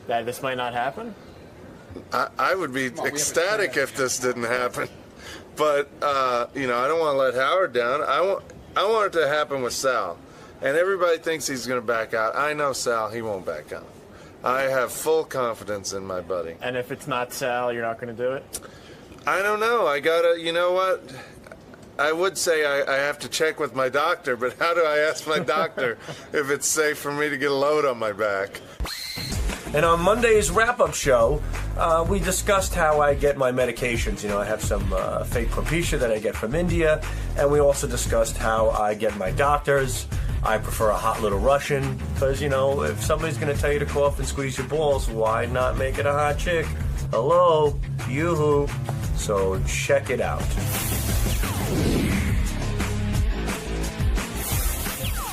that this might not happen? I would be ecstatic if this didn't happen. But, I don't want to let Howard down. I want it to happen with Sal. And everybody thinks he's going to back out. I know Sal, he won't back out. I have full confidence in my buddy. And if it's not Sal, you're not going to do it? I don't know. You know what? I would say I have to check with my doctor, but how do I ask my doctor if it's safe for me to get a load on my back? And on Monday's wrap-up show, we discussed how I get my medications. I have some fake Propecia that I get from India, and we also discussed how I get my doctors. I prefer a hot little Russian, because, if somebody's going to tell you to cough and squeeze your balls, why not make it a hot chick? Hello, yoo-hoo. So check it out.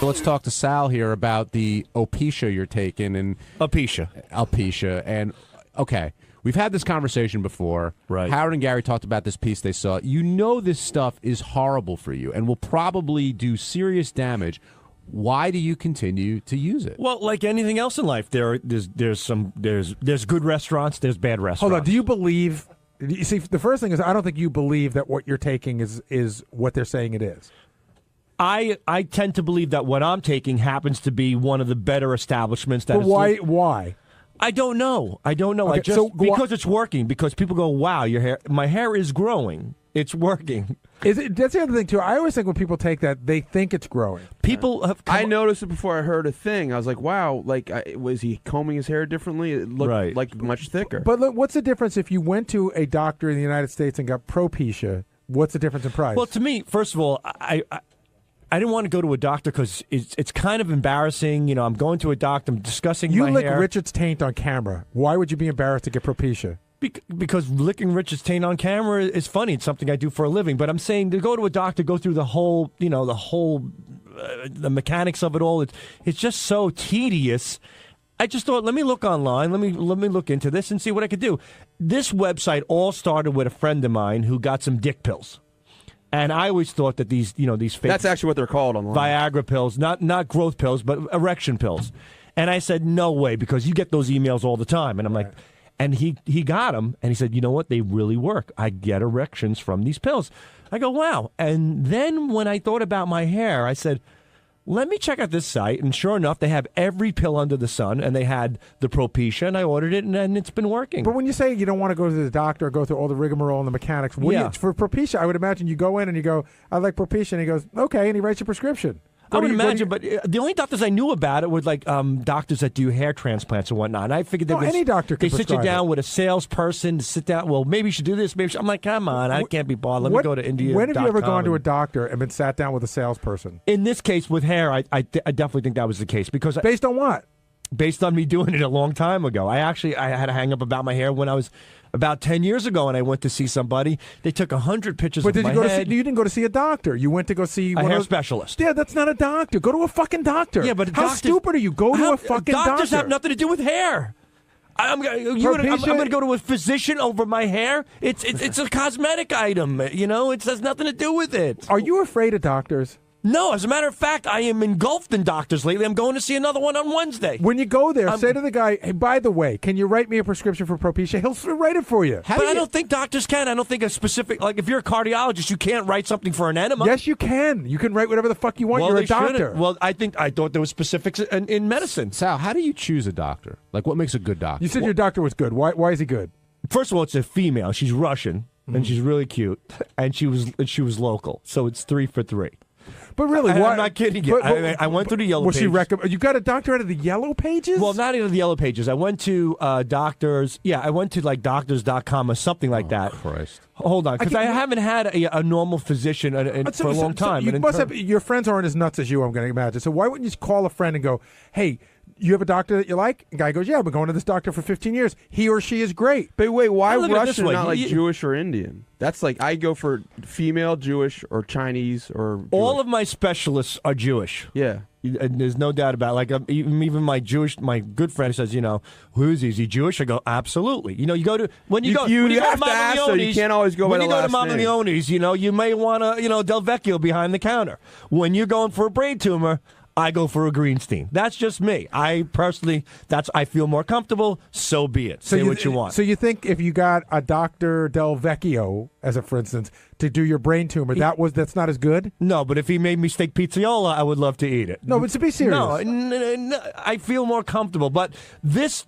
So let's talk to Sal here about the Opecia you're taking. And Alopecia. And, okay, we've had this conversation before. Right. Howard and Gary talked about this piece they saw. This stuff is horrible for you and will probably do serious damage. Why do you continue to use it? Well, like anything else in life, there's good restaurants, there's bad restaurants. Hold on, do you believe? You see, the first thing is I don't think you believe that what you're taking is what they're saying it is. I tend to believe that what I'm taking happens to be one of the better establishments. But why? I don't know. Okay, because it's working. Because people go, wow, my hair is growing. It's working. That's the other thing too. I always think when people take that, they think it's growing. People have. I noticed it before I heard a thing. I was like, wow, was he combing his hair differently? It looked like much thicker. But look, what's the difference if you went to a doctor in the United States and got Propecia? What's the difference in price? Well, to me, first of all, I didn't want to go to a doctor because it's kind of embarrassing. I'm going to a doctor, I'm discussing my hair. You lick Richard's taint on camera. Why would you be embarrassed to get Propecia? Because licking Richard's taint on camera is funny. It's something I do for a living. But I'm saying to go to a doctor, go through the whole, the mechanics of it all. It's just so tedious. I just thought, let me look online. Let me look into this and see what I could do. This website all started with a friend of mine who got some dick pills. And I always thought that these fake... That's actually what they're called online. Viagra pills, not growth pills, but erection pills. And I said, no way, because you get those emails all the time. And I'm like... And he got them, and he said, you know what? They really work. I get erections from these pills. I go, wow. And then when I thought about my hair, I said, let me check out this site. And sure enough, they have every pill under the sun, and they had the Propecia, and I ordered it, and it's been working. But when you say you don't want to go to the doctor or go through all the rigmarole and the mechanics, for Propecia, I would imagine you go in and you go, I like Propecia, and he goes, okay, and he writes a prescription. I would imagine, but the only doctors I knew about it were like doctors that do hair transplants and whatnot. And I figured any doctor can they sit you prescribe down it. with a salesperson to sit down. Well, maybe you should do this. I'm like, come on, I can't be bothered. Let me go to India. When have you ever gone to a doctor and been sat down with a salesperson? In this case, with hair, I definitely think that was the case because based on what? Based on me doing it a long time ago. I had a hang up about my hair when I was about 10 years ago, and I went to see somebody. They took 100 pictures of my head. You didn't go to see a doctor. You went to go see a hair specialist. Yeah, that's not a doctor. Go to a fucking doctor. Yeah, but how stupid are you? Go to a fucking doctor. Doctors have nothing to do with hair. I'm going to go to a physician over my hair. It's a cosmetic item. It has nothing to do with it. Are you afraid of doctors? No, as a matter of fact, I am engulfed in doctors lately. I'm going to see another one on Wednesday. When you go there, say to the guy, hey, by the way, can you write me a prescription for Propecia? He'll write it for you. I don't think doctors can. I don't think a specific, like if you're a cardiologist, you can't write something for an enema. Yes, you can. You can write whatever the fuck you want. You're a doctor. Well, I thought there was specifics in medicine. Sal, how do you choose a doctor? Like, what makes a good doctor? You said your doctor was good. Why is he good? First of all, it's a female. She's Russian, and she's really cute, and she was local. So it's 3 for 3. But really, I'm not kidding you. I went through the yellow pages. You got a doctor out of the yellow pages? Well, not out of the yellow pages. I went to doctors. Yeah, I went to like doctors.com or something like that. Christ. Hold on, because I haven't had a normal physician for a long time. You must have, your friends aren't as nuts as you, I'm going to imagine. So why wouldn't you call a friend and go, hey, you have a doctor that you like? The guy goes, yeah, I've been going to this doctor for 15 years. He or she is great. But wait, why Russian, not like Jewish or Indian? That's like, I go for female, Jewish, or Chinese, or Jewish. All of my specialists are Jewish. Yeah. And there's no doubt about it. Like, even my good friend says, who is he? Is he Jewish? I go, absolutely. You go to, when you go to Mama Leone's, so you can't always go by the last name. When you go to Mama Leone's, you may want to, Del Vecchio behind the counter. When you're going for a brain tumor, I go for a Greenstein. That's just me. I personally, I feel more comfortable. So be it. Say what you want. So you think if you got a Dr. Del Vecchio, for instance, to do your brain tumor, that's not as good? No, but if he made me steak pizzola, I would love to eat it. No, but to be serious. No, I feel more comfortable. But this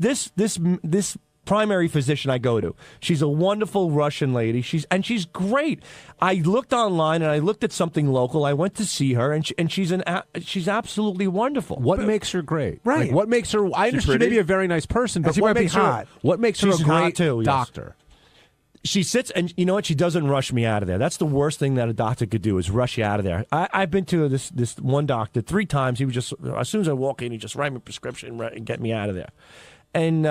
primary physician I go to, she's a wonderful Russian lady. She's great. I looked online and I looked at something local. I went to see her, and she's absolutely wonderful. What makes her great? Right. Like, what makes her? I understand maybe a very nice person, but she what might makes be hot. What makes her She's a hot great too, yes. doctor? She sits, and you know what? She doesn't rush me out of there. That's the worst thing that a doctor could do, is rush you out of there. I've been to this one doctor 3 times. He was just, as soon as I walk in, he just write me a prescription and get me out of there. And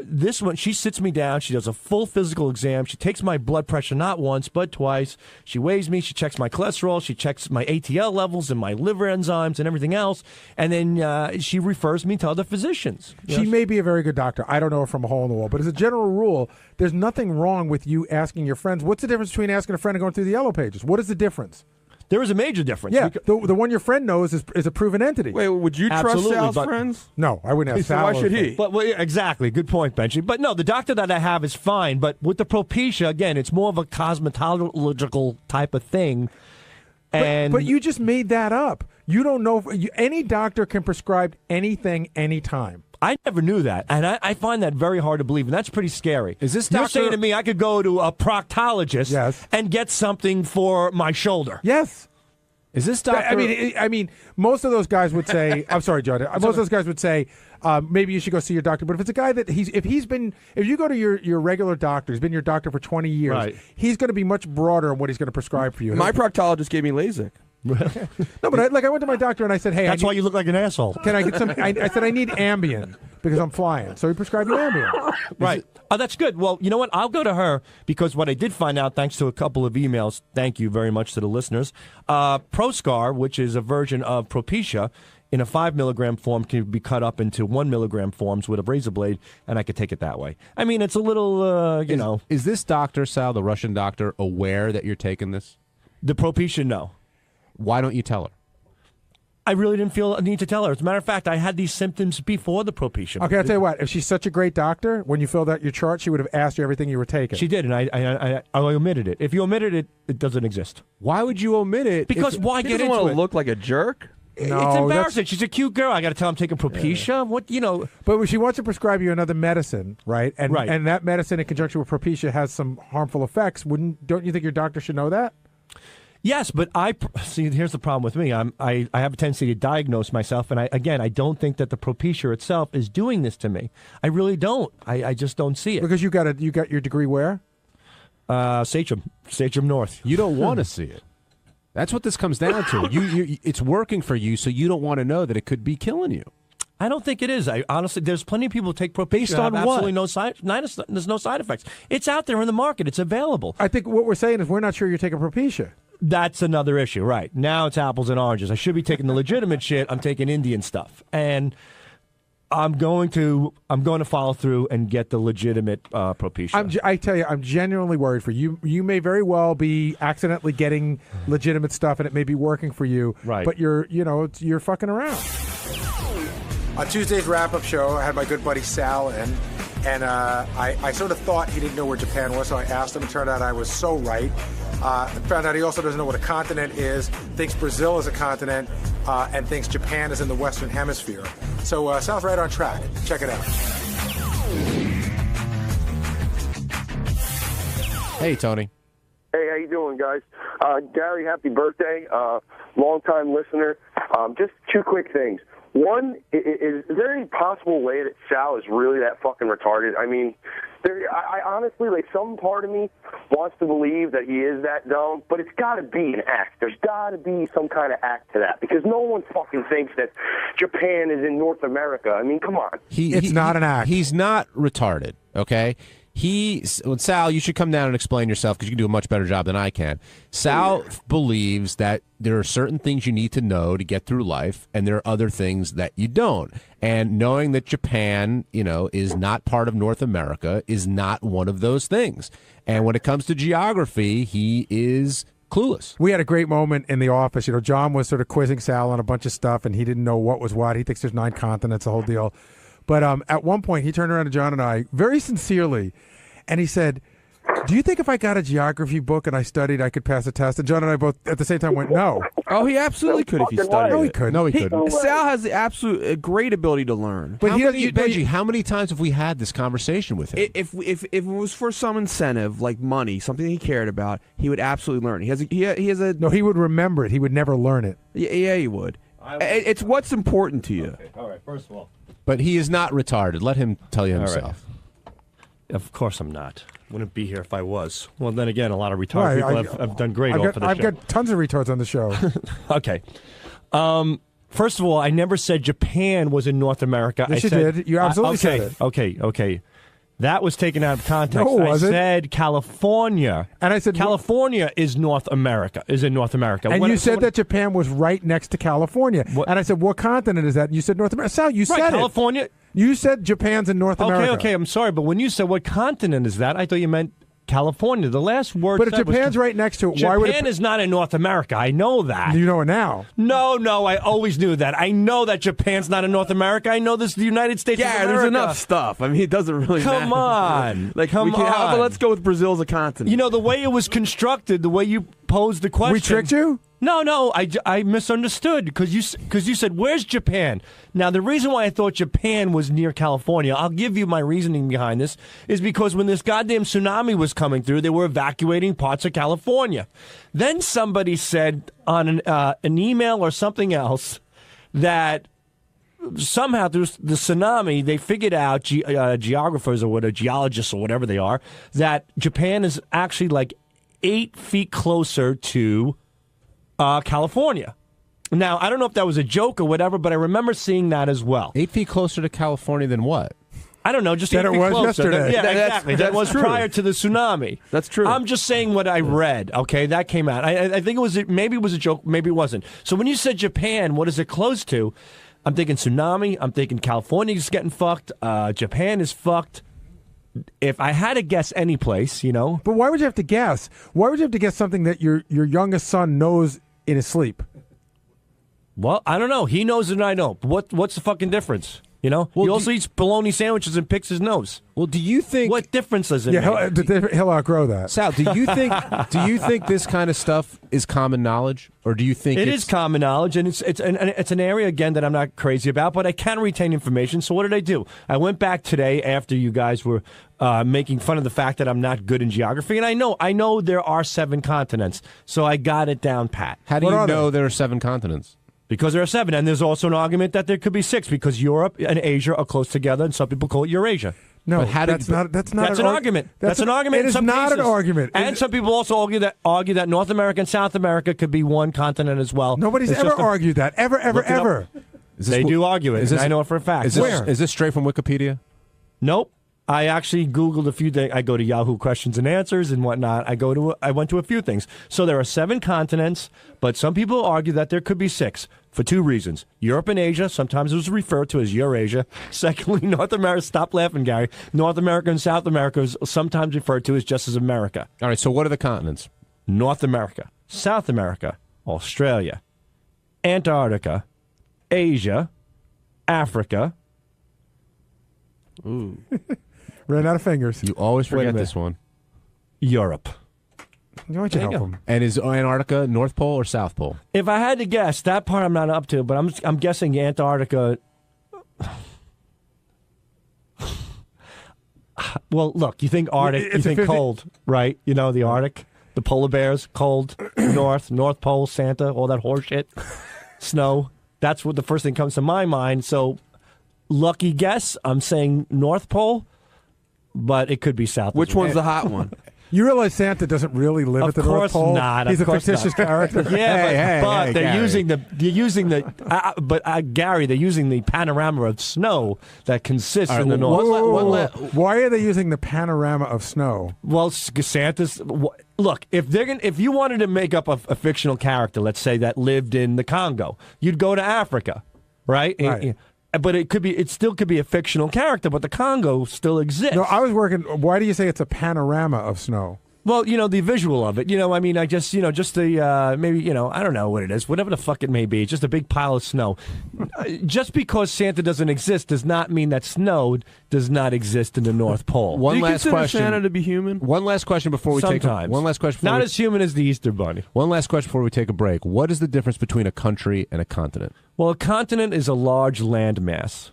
this one, she sits me down. She does a full physical exam. She takes my blood pressure not once, but twice. She weighs me. She checks my cholesterol. She checks my ATL levels and my liver enzymes and everything else. And then she refers me to other physicians. She may be a very good doctor. I don't know her from a hole in the wall. But as a general rule, there's nothing wrong with you asking your friends. What's the difference between asking a friend and going through the yellow pages? What is the difference? There is a major difference. Yeah, the one your friend knows is a proven entity. Wait, would you trust Absolutely, Sal's but- friends? No, I wouldn't have So Sal. why should he? But well, yeah, exactly. Good point, Benji. But no, the doctor that I have is fine. But with the Propecia, again, it's more of a cosmetological type of thing. And But you just made that up. You don't know. Any doctor can prescribe anything, anytime. I never knew that, and I find that very hard to believe, and that's pretty scary. Is this You're doctor- saying to me I could go to a proctologist Yes. and get something for my shoulder? Yes. Is this doctor? I mean, most of those guys would say. I'm sorry, John. Most of those guys would say maybe you should go see your doctor. But if it's a guy that if you go to your regular doctor, he's been your doctor for 20 years, Right. he's going to be much broader in what he's going to prescribe for you. My proctologist gave me LASIK. No, but I went to my doctor and I said, hey, That's why you look like an asshole. can I get some? I said I need Ambien because I'm flying. So he prescribed me Ambien. Right. Oh, that's good. Well, you know what? I'll go to her because what I did find out, thanks to a couple of emails, thank you very much to the listeners, Proscar, which is a version of Propecia, in a 5 milligram form can be cut up into 1 milligram forms with a razor blade, and I could take it that way. I mean, it's a little, know. Is this doctor, Sal, the Russian doctor, aware that you're taking this? The Propecia, no. Why don't you tell her? I really didn't feel a need to tell her. As a matter of fact, I had these symptoms before the Propecia. Okay, I'll tell you what. If she's such a great doctor, when you filled out your chart, she would have asked you everything you were taking. She did, and I omitted it. If you omitted it, it doesn't exist. Why would you omit it? Because why He get doesn't into want it? to look like a jerk. No, It's embarrassing. She's a cute girl. I got to tell her I'm taking Propecia. What But she wants to prescribe you another medicine, right? And Right. And that medicine, in conjunction with Propecia, has some harmful effects. Don't you think your doctor should know that? Yes, but see. Here's the problem with me. I have a tendency to diagnose myself, and I don't think that the Propecia itself is doing this to me. I really don't. I just don't see it. Because you got your degree where? Sachem North. You don't want to see it. That's what this comes down to. It's working for you, so you don't want to know that it could be killing you. I don't think it is. I honestly, there's plenty of people who take Propecia Based on have what? absolutely there's no side effects. It's out there in the market. It's available. I think what we're saying is we're not sure you're taking Propecia. That's another issue, right? Now it's apples and oranges. I should be taking the legitimate shit. I'm taking Indian stuff, and I'm going to follow through and get the legitimate Propecia. I tell you, I'm genuinely worried for you. You may very well be accidentally getting legitimate stuff, and it may be working for you. Right. But you're fucking around. On Tuesday's wrap-up show, I had my good buddy Sal in, and I sort of thought he didn't know where Japan was, so I asked him. It turned out I was so right. I found out he also doesn't know what a continent is, thinks Brazil is a continent, and thinks Japan is in the Western Hemisphere. So Sal's right on track. Check it out. Hey, Tony. Hey, how you doing, guys? Gary, happy birthday. Long-time listener. Just 2 quick things. One, is there any possible way that Sal is really that fucking retarded? I mean, I honestly, some part of me wants to believe that he is that dumb, but it's got to be an act. There's got to be some kind of act to that, because no one fucking thinks that Japan is in North America. I mean, come on. It's not an act. He's not retarded, okay? Sal, you should come down and explain yourself because you can do a much better job than I can. Sal believes that there are certain things you need to know to get through life, and there are other things that you don't. And knowing that Japan, is not part of North America is not one of those things. And when it comes to geography, he is clueless. We had a great moment in the office. You know, John was sort of quizzing Sal on a bunch of stuff, and he didn't know what was what. He thinks there's 9 continents, the whole deal. But at one point, he turned around to John and I very sincerely, and he said, "Do you think if I got a geography book and I studied, I could pass a test?" And John and I both at the same time went, "No." Oh, he absolutely could if he studied. No, he couldn't. No, he couldn't. Sal has the absolute great ability to learn. But Benji, how many times have we had this conversation with him? If it was for some incentive like money, something he cared about, he would absolutely learn. He has a No, he would remember it. He would never learn it. Yeah, he would. It's what's important to you. Okay. All right, first of all. But he is not retarded. Let him tell you himself. Of course I'm not. Wouldn't be here if I was. Well, then again, a lot of retarded people have done great off of the show. I've got tons of retards on the show. Okay. First of all, I never said Japan was in North America. Yes, you did. You absolutely said it. Okay. That was taken out of context. No, it wasn't. I said California. And I said California is North America. Is in North America. And you said that Japan was right next to California. And I said, what continent is that? And you said North America. Sal, you said California. it. You said Japan's in North America. Okay, I'm sorry, but when you said what continent is that, I thought you meant California. The last word. But if Japan's right next to it, why would it? Japan is not in North America. I know that. You know it now. No, I always knew that. I know that Japan's not in North America. I know this is the United States of America. There's enough stuff. I mean, it doesn't really matter. Come on. Come on. Let's go with Brazil as a continent. You know, the way it was constructed, the way you posed the question. We tricked you? No, I misunderstood because you said, where's Japan? Now, the reason why I thought Japan was near California, I'll give you my reasoning behind this, is because when this goddamn tsunami was coming through, they were evacuating parts of California. Then somebody said on an email or something else that somehow through the tsunami, they figured out, geographers or geologists or whatever they are, that Japan is actually like 8 feet closer to California. Now, I don't know if that was a joke or whatever, but I remember seeing that as well. 8 feet closer to California than what? I don't know, just 8 That feet it was closer. yesterday. Yeah, exactly. That was true. prior to the tsunami. That's true. I'm just saying what I read. Okay, that came out. I think maybe it was a joke, maybe it wasn't. So when you said Japan, what is it close to? I'm thinking tsunami. I'm thinking California's getting fucked. Japan is fucked. If I had to guess any place, you know. But why would you have to guess? Why would you have to guess something that your youngest son knows in his sleep? Well, I don't know. He knows it and I don't. What's the fucking difference? You know? Well, he also eats bologna sandwiches and picks his nose. Well, do you think... What difference does it make? He'll outgrow that. Sal, do you think this kind of stuff is common knowledge? Or do you think It is common knowledge, and it's an area, again, that I'm not crazy about, but I can retain information. So what did I do? I went back today after you guys were making fun of the fact that I'm not good in geography, and I know there are 7 continents, so I got it down pat. How do you know there are 7 continents? Because there are 7, and there's also an argument that there could be 6, because Europe and Asia are close together, and some people call it Eurasia. No, But how that's not That's an argument. That's an argument. It in is some not cases. an argument. And some people also argue that North America and South America could be one continent as well. Nobody's It's ever just argued that. Ever. They do argue it. I know it for a fact. Is this straight from Wikipedia? Nope. I actually Googled a few things. I go to Yahoo Questions and Answers and whatnot. I went to a few things. So there are 7 continents, but some people argue that there could be 6 for 2 reasons. Europe and Asia, sometimes it was referred to as Eurasia. Secondly, North America, stop laughing, Gary. North America and South America is sometimes referred to as just as America. All right, so what are the continents? North America, South America, Australia, Antarctica, Asia, Africa. Ooh. Ran out of fingers. You always Wait a forget minute. this one. Europe. Why don't you help him? And is Antarctica North Pole or South Pole? If I had to guess, that part I'm not up to, but I'm guessing Antarctica. Well, look, you think Arctic, you think cold, right? You know, the Arctic, the polar bears, cold, North Pole, Santa, all that horse shit, snow. That's what the first thing comes to my mind. So, lucky guess, I'm saying North Pole, but it could be South. Which one's the hot one? You realize Santa doesn't really live at the North Pole? Not, He's of a course fictitious not. character. Yeah, but they're Gary. Gary, they're using the panorama of snow that consists in the north. Whoa. Why are they using the panorama of snow? Well, Santa's look. If you wanted to make up a fictional character, let's say that lived in the Congo, you'd go to Africa, right? Right. But it still could be a fictional character, but the Congo still exists. No, I was working. Why do you say it's a panorama of snow? Well, the visual of it. I mean, I just, just the, maybe, I don't know what it is. Whatever the fuck it may be. It's just a big pile of snow. Just because Santa doesn't exist does not mean that snow does not exist in the North Pole. One Do you last consider question. Santa to be human? One last question before we take Sometimes. one last question. Not as human as the Easter Bunny. One last question before we take a break. What is the difference between a country and a continent? Well, a continent is a large land mass.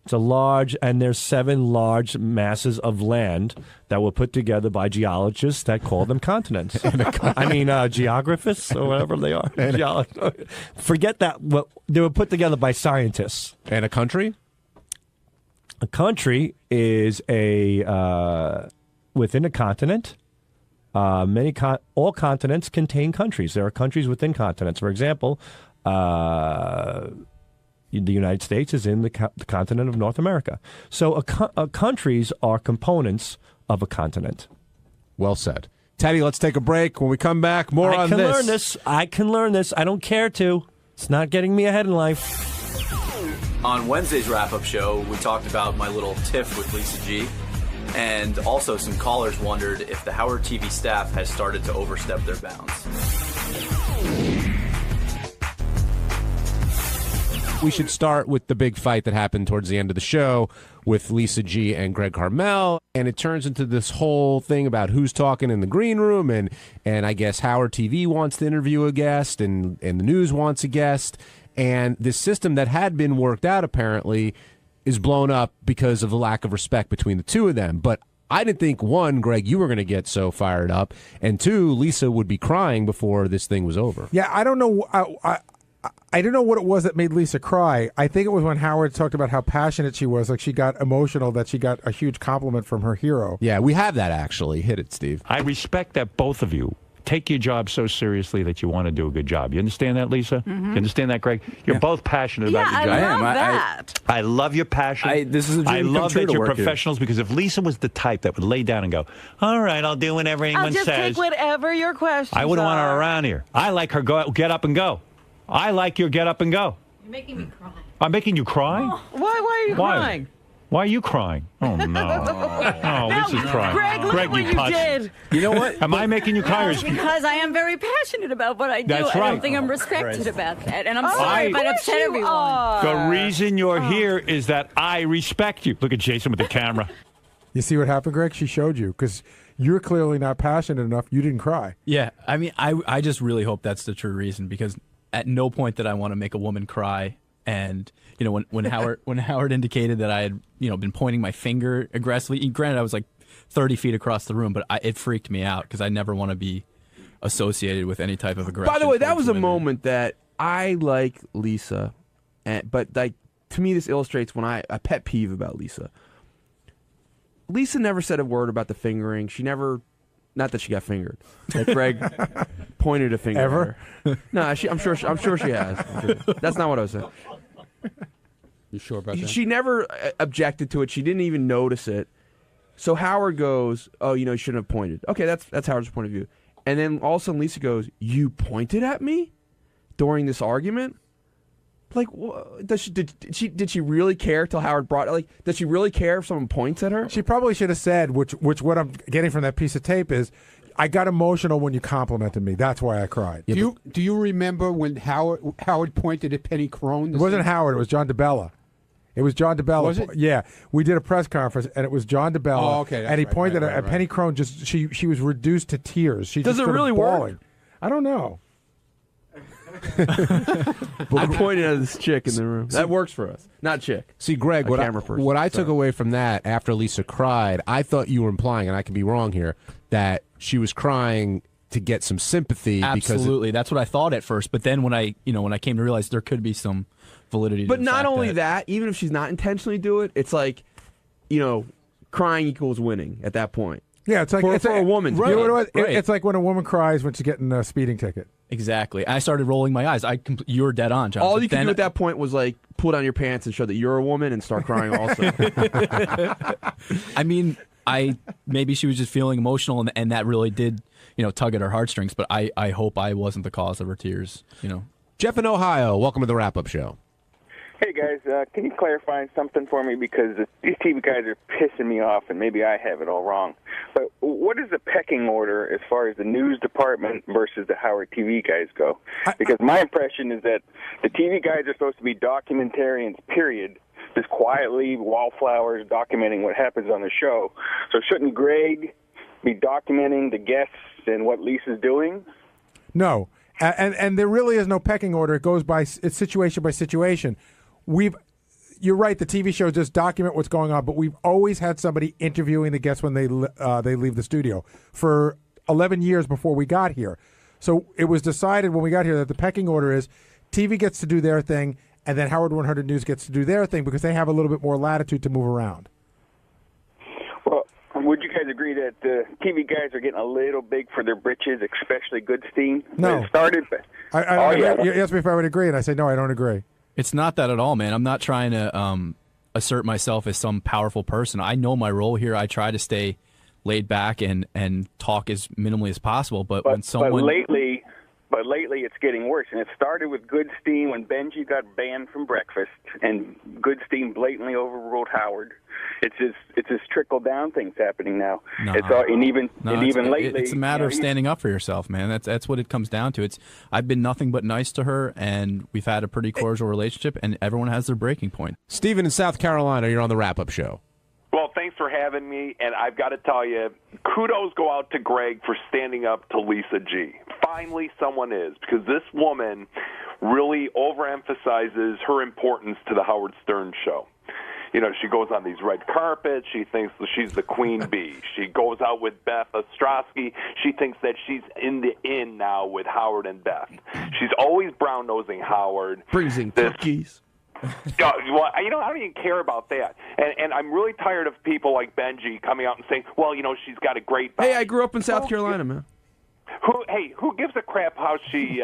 It's a large, and there's 7 large masses of land that were put together by geologists that call them continents. Geographists or whatever they are. Forget that. Well, they were put together by scientists. And a country? A country is within a continent. All continents contain countries. There are countries within continents. For example, the United States is in the continent of North America. So countries are components of a continent. Well said. Teddy, let's take a break. When we come back, more on this. I can learn this. I don't care to. It's not getting me ahead in life. On Wednesday's wrap-up show, we talked about my little tiff with Lisa G. And also some callers wondered if the Howard TV staff has started to overstep their bounds. We should start with the big fight that happened towards the end of the show with Lisa G and Greg Carmel, and it turns into this whole thing about who's talking in the green room, and I guess Howard TV wants to interview a guest, and the news wants a guest, and this system that had been worked out apparently is blown up because of the lack of respect between the two of them. But I didn't think, one, Greg, you were going to get so fired up, and two, Lisa would be crying before this thing was over. Yeah, I don't know. I don't know what it was that made Lisa cry. I think it was when Howard talked about how passionate she was. Like, she got emotional that she got a huge compliment from her hero. Yeah, we have that, actually. Hit it, Steve. I respect that both of you take your job so seriously that you want to do a good job. You understand that, Lisa? You understand that, Greg? You're both passionate about your job. I love that. I love your passion. This is a dream I come love true that to you're work here. professionals, because if Lisa was the type that would lay down and go, all right, I'll do whatever anyone I'll just says, take whatever your questions I wouldn't want her are. around here. I like her get up and go. I like your get up and go. You're making me cry. I'm making you cry? Oh, why are you crying? Why are you crying? Oh, no. Oh, Lisa's crying. Greg, look what you putz. did. You know what? Am I making you cry? Or is Because I am very passionate about what I do. That's I right. don't think I'm respected about that. And I'm sorry if I upset everyone. The reason you're here is that I respect you. Look at Jason with the camera. You see what happened, Greg? She showed you, because you're clearly not passionate enough. You didn't cry. Yeah, I mean, I just really hope that's the true reason, because at no point did I want to make a woman cry. And when Howard indicated that I had been pointing my finger aggressively, granted I was like 30 feet across the room, but it freaked me out because I never want to be associated with any type of aggression. By the way, that was a women. moment that I like Lisa, but like, to me this illustrates a pet peeve about Lisa. Lisa never said a word about the fingering. She never, not that she got fingered. Like Greg pointed a finger Ever? at her. No, I'm sure she has. That's not what I was saying. You sure about that? She never objected to it. She didn't even notice it. So Howard goes, "Oh, you shouldn't have pointed." Okay, that's Howard's point of view. And then all of a sudden Lisa goes, "You pointed at me during this argument?" Like, did she really care till Howard brought it? Like, does she really care if someone points at her? She probably should have said, which what I'm getting from that piece of tape is, I got emotional when you complimented me. That's why I cried. Do you remember when Howard pointed at Penny Crone? It wasn't Howard. It was John DeBella. It was John DeBella. Was it? Yeah. We did a press conference, and it was John DeBella. Oh, okay. And he pointed right. at Penny Crone. Just she was reduced to tears. She Does just it really work? bawling. I don't know. I pointed at this chick in the room. That works for us. Not chick. See, Greg, what I took Sorry. away from that after Lisa cried, I thought you were implying, and I could be wrong here, that she was crying to get some sympathy. Absolutely, that's what I thought at first. But then when I came to realize there could be some validity. But to the not fact only that, even if she's not intentionally do it, it's like, crying equals winning at that point. Yeah, it's like for a woman. You know what it was? Right. It's like when a woman cries when she's getting a speeding ticket. Exactly. I started rolling my eyes. You were dead on, John. All you can do at that point was like pull down your pants and show that you're a woman and start crying also. I mean, maybe she was just feeling emotional, and that really did, tug at her heartstrings. But I hope I wasn't the cause of her tears. Jeff in Ohio, welcome to the wrap-up show. Hey, guys, can you clarify something for me? Because these TV guys are pissing me off, and maybe I have it all wrong. But what is the pecking order as far as the news department versus the Howard TV guys go? Because my impression is that the TV guys are supposed to be documentarians, period, just quietly, wallflowers, documenting what happens on the show. So shouldn't Greg be documenting the guests and what Lisa's doing? No, and there really is no pecking order. It goes it's situation by situation. You're right. The TV shows just document what's going on, but we've always had somebody interviewing the guests when they leave the studio for 11 years before we got here. So it was decided when we got here that the pecking order is TV gets to do their thing, and then Howard 100 News gets to do their thing because they have a little bit more latitude to move around. Well, would you guys agree that the TV guys are getting a little big for their britches, especially Goodstein? No. It started. You asked me if I would agree, and I say no, I don't agree. It's not that at all, man. I'm not trying to assert myself as some powerful person. I know my role here. I try to stay laid back and talk as minimally as possible. But when someone But lately it's getting worse, and it started with Goodstein when Benji got banned from breakfast, and Goodstein blatantly overruled Howard. It's this trickle down things happening now. Even lately, it's a matter of standing up for yourself, man. That's what it comes down to. I've been nothing but nice to her, and we've had a pretty cordial relationship, and everyone has their breaking point. Stephen in South Carolina, you're on the wrap-up show. Well, thanks for having me, and I've got to tell you, kudos go out to Greg for standing up to Lisa G. Finally, someone is, because this woman really overemphasizes her importance to the Howard Stern show. You know, she goes on these red carpets. She thinks that she's the queen bee. She goes out with Beth Ostrowski. She thinks that she's in the inn now with Howard and Beth. She's always brown-nosing Howard. Brings in cookies. Well, I don't even care about that. And I'm really tired of people like Benji coming out and saying, well, she's got a great body. Hey, I grew up in South Carolina, man. Who gives a crap how she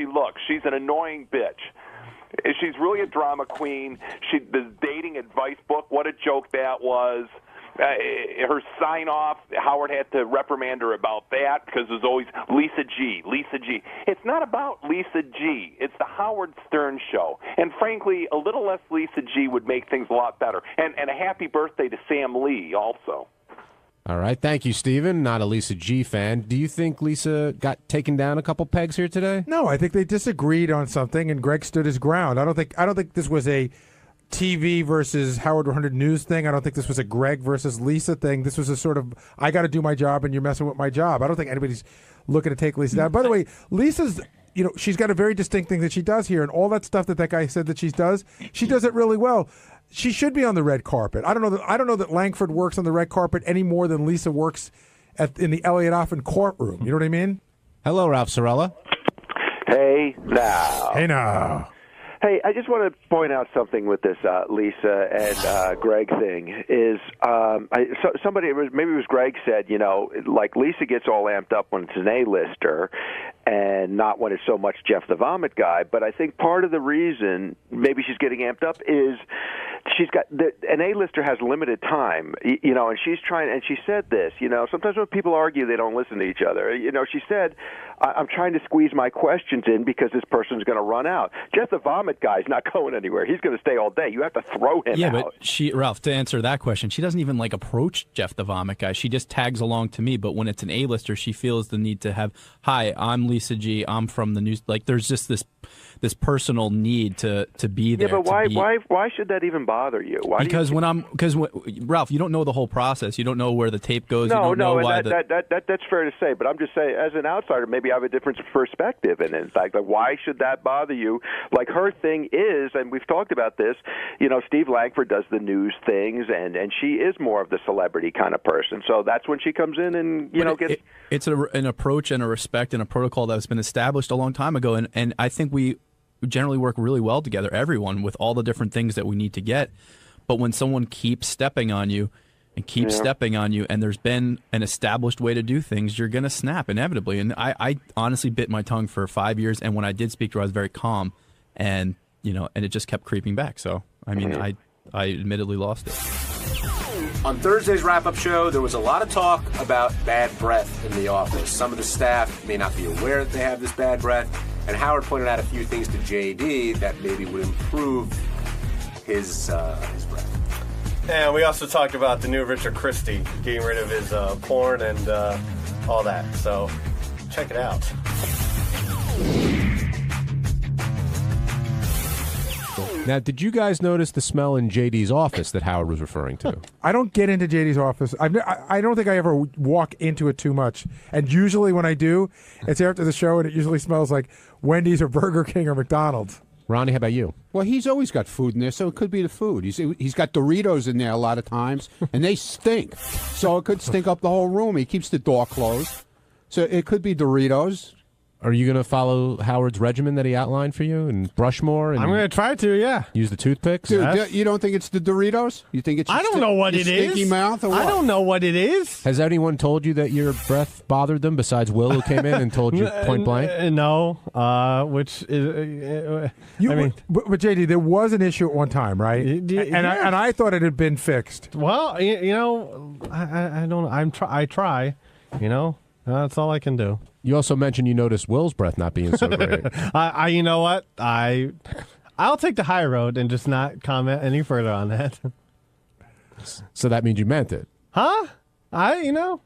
looks? She's an annoying bitch. She's really a drama queen. The dating advice book, what a joke that was. Her sign-off, Howard had to reprimand her about that because there's always Lisa G. It's not about Lisa G. It's the Howard Stern show. And frankly, a little less Lisa G would make things a lot better. And a happy birthday to Sam Lee also. All right. Thank you, Stephen. Not a Lisa G fan. Do you think Lisa got taken down a couple pegs here today? No, I think they disagreed on something, and Greg stood his ground. I don't think this was a TV versus Howard 100 News thing. I don't think this was a Greg versus Lisa thing. This was a sort of, I got to do my job and you're messing with my job. I don't think anybody's looking to take Lisa down. By the way, Lisa's, she's got a very distinct thing that she does here, and all that stuff that guy said that she does it really well. She should be on the red carpet. I don't know that Langford works on the red carpet any more than Lisa works in the Elliot Offen courtroom. You know what I mean? Hello, Ralph Sorella. Hey now. Hey now. Hey, I just want to point out something with this Lisa and Greg thing. Is somebody, maybe it was Greg, said, like Lisa gets all amped up when it's an A-lister and not when it's so much Jeff the Vomit guy. But I think part of the reason maybe she's getting amped up is she's got an A-lister has limited time, and she's trying. And she said this, sometimes when people argue, they don't listen to each other. She said, "I'm trying to squeeze my questions in because this person's going to run out." Jeff the Vomit guy's not going anywhere. He's going to stay all day. You have to throw him out. Yeah, but Ralph, to answer that question, she doesn't even approach Jeff the Vomit guy. She just tags along to me. But when it's an A-lister, she feels the need to have, "Hi, I'm Lisa G. I'm from the news." There's just this personal need to be there. Yeah, but why should that even bother you? Because Ralph, you don't know the whole process. You don't know where the tape goes. No, you don't know why that's fair to say. But I'm just saying, as an outsider, maybe I have a different perspective. And in fact, why should that bother you? Like, her thing is, and we've talked about this. Steve Langford does the news things, and she is more of the celebrity kind of person. So that's when she comes in and gets. It's an approach and a respect and a protocol that's been established a long time ago, and I think we generally work really well together, everyone, with all the different things that we need to get. But when someone keeps stepping on you and keeps stepping on you, and there's been an established way to do things, you're going to snap inevitably. And I honestly bit my tongue for 5 years, and when I did speak to her, I was very calm, and and it just kept creeping back. So, I mean, I admittedly lost it. On Thursday's wrap-up show, there was a lot of talk about bad breath in the office. Some of the staff may not be aware that they have this bad breath, and Howard pointed out a few things to JD that maybe would improve his breath. And we also talked about the new Richard Christie, getting rid of his porn and all that. So check it out. Now, did you guys notice the smell in JD's office that Howard was referring to? I don't get into JD's office. I don't think I ever walk into it too much. And usually when I do, it's after the show, and it usually smells like Wendy's or Burger King or McDonald's. Ronnie, how about you? Well, he's always got food in there, so it could be the food. He's got Doritos in there a lot of times, and they stink. So it could stink up the whole room. He keeps the door closed. So it could be Doritos. Are you going to follow Howard's regimen that he outlined for you and brush more? And I'm going to try to, yeah. Use the toothpicks? Dude, you don't think it's the Doritos? You think it's I don't know what it is. Stinky mouth or what? I don't know what it is. Has anyone told you that your breath bothered them besides Will, who came in and told you point blank? No, which is... But JD, there was an issue at one time, right? And I thought it had been fixed. Well, you know, I don't... I try, you know. That's all I can do. You also mentioned you noticed Will's breath not being so great. You know what? I'll take the high road and just not comment any further on that. So that means you meant it. Huh? Not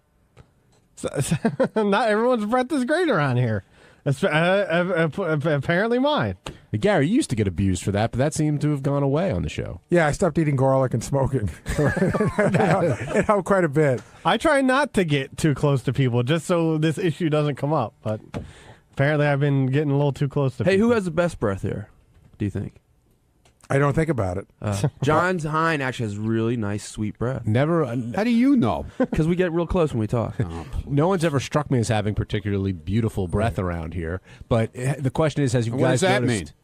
everyone's breath is great around here. Apparently mine. Gary, you used to get abused for that, but that seemed to have gone away on the show. Yeah, I stopped eating garlic and smoking. It helped quite a bit. I try not to get too close to people just so this issue doesn't come up, but apparently I've been getting a little too close to people. Hey, who has the best breath here, do you think? I don't think about it. John Hine actually has really nice, sweet breath. Never. How do you know? Because we get real close when we talk. No one's ever struck me as having particularly beautiful breath around here. But the question is, has you What guys does that noticed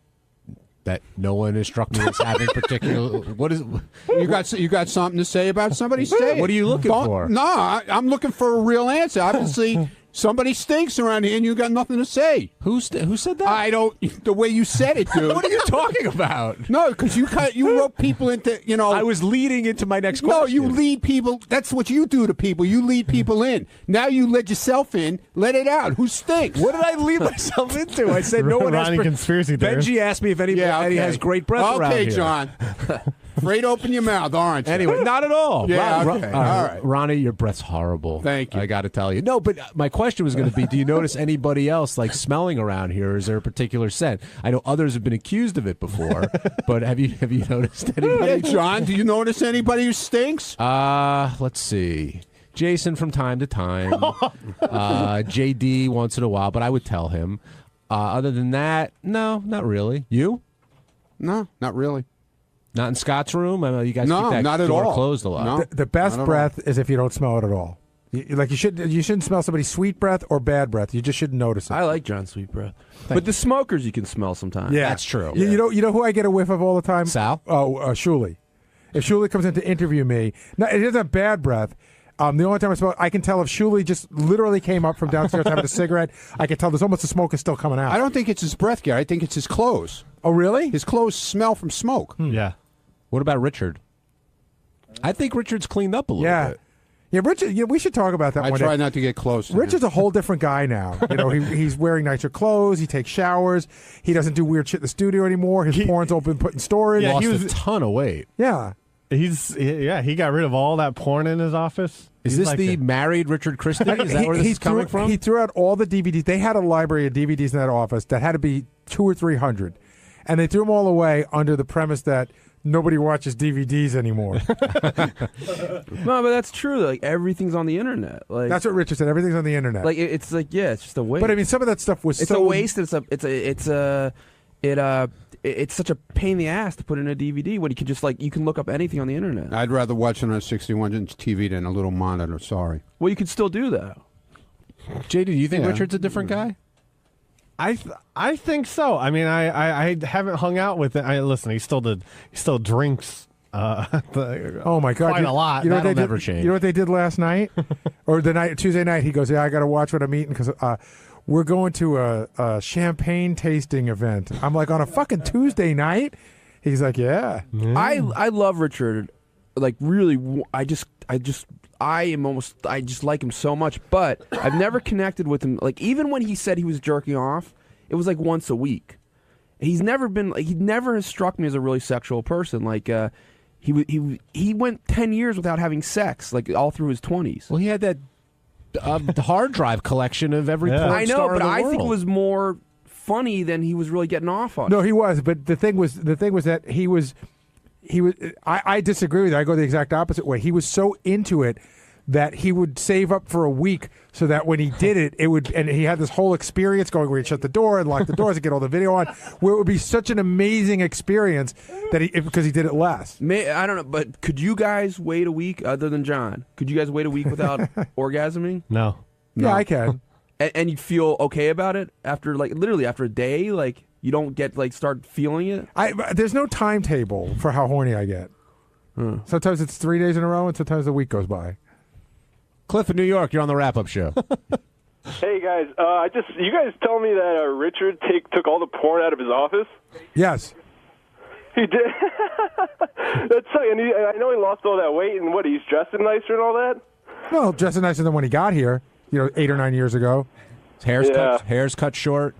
that no one has struck me as having particular? What is? You got something to say about somebody? Say it. What are you looking for? No, I'm looking for a real answer. Obviously, somebody stinks around here, and you got nothing to say. Who said that? I don't. The way you said it, dude. What are you talking about? No, because you wrote people into, you know. I was leading into my next question. No, you lead people. That's what you do to people. You lead people in. Now you let yourself in. Let it out. Who stinks? What did I lead myself into? I said no one has. Conspiracy theorist. Benji asked me if anybody has great breath around here. Okay, John. Afraid to open your mouth, aren't you? Anyway, not at all. Yeah, okay. All right. Ronnie, your breath's horrible. Thank you. I got to tell you. No, but my question was going to be, do you notice anybody else like smelling around here? Or is there a particular scent? I know others have been accused of it before, but have you noticed anybody? Hey, John, do you notice anybody who stinks? Let's see. Jason from time to time. JD once in a while, but I would tell him. Other than that, no, not really. You? No, not really. Not in Scott's room? I know you guys No, keep that not at door all. closed a lot. No. The best breath is if you don't smell it at all. You shouldn't smell somebody's sweet breath or bad breath. You just shouldn't notice it. I like John's sweet breath. But the smokers you can smell sometimes. Yeah, that's true. You know who I get a whiff of all the time? Sal? Oh, Shuli. If Shuli comes in to interview me, no, it isn't have bad breath. The only time I smell it, I can tell if Shuli just literally came up from downstairs having a cigarette. I can tell there's almost the smoke is still coming out. I don't think it's his breath, Gary. I think it's his clothes. Oh, really? His clothes smell from smoke. Yeah. What about Richard? I think Richard's cleaned up a little bit. Yeah, Richard. Yeah, we should talk about that. I one try day. not to get close to Richard's him. a whole different guy now. You know, he's wearing nicer clothes. He takes showers. He doesn't do weird shit in the studio anymore. His porn's all been put in storage. Lost a ton of weight. Yeah. He got rid of all that porn in his office. Is this the married Richard Christie? Is that where this is coming from? He threw out all the DVDs. They had a library of DVDs in that office that had to be 200 or 300, and they threw them all away under the premise that nobody watches DVDs anymore. No, but that's true. Like everything's on the internet. Like that's what Richard said. Everything's on the internet. Like it's like it's just a waste. But I mean, some of that stuff was it's a waste. It's such a pain in the ass to put in a DVD when you can just you can look up anything on the internet. I'd rather watch it on a 61-inch TV than a little monitor. Sorry. Well, you can still do that. JD, do you think Richard's a different guy? I think so. I mean, I haven't hung out with it. Listen, he still drinks. Oh my God! Quite a lot. You know That'll what they never did? change. You know what they did last night, or Tuesday night? He goes, "Yeah, I got to watch what I'm eating because we're going to a champagne tasting event." I'm like, on a fucking Tuesday night? He's like, "Yeah." I love Richard. Like really, I just like him so much, but I've never connected with him. Like even when he said he was jerking off, it was like once a week. He never has struck me as a really sexual person. Like He went 10 years without having sex, like all through his 20s. Well, he had that the hard drive collection of every porn I know, star but in the I world. think it was more funny than he was really getting off on. No, he was, but the thing was that he was. I disagree with you. I go the exact opposite way. He was so into it that he would save up for a week so that when he did it, and he had this whole experience going where he'd shut the door and lock the doors and get all the video on, where it would be such an amazing experience that because he did it less. I don't know, but could you guys wait a week other than John? Could you guys wait a week without orgasming? No. Yeah, I can. And you'd feel okay about it after, like, literally after a day? Like, you don't get, like, start feeling it? There's no timetable for how horny I get. Sometimes it's 3 days in a row, and sometimes a week goes by. Cliff in New York, you're on the wrap-up show. Hey guys, you guys tell me that Richard took all the porn out of his office? Yes. He did. That's and I know he lost all that weight, and he's dressing nicer and all that. Well, dressing nicer than when he got here, 8 or 9 years ago. His hair's cut short.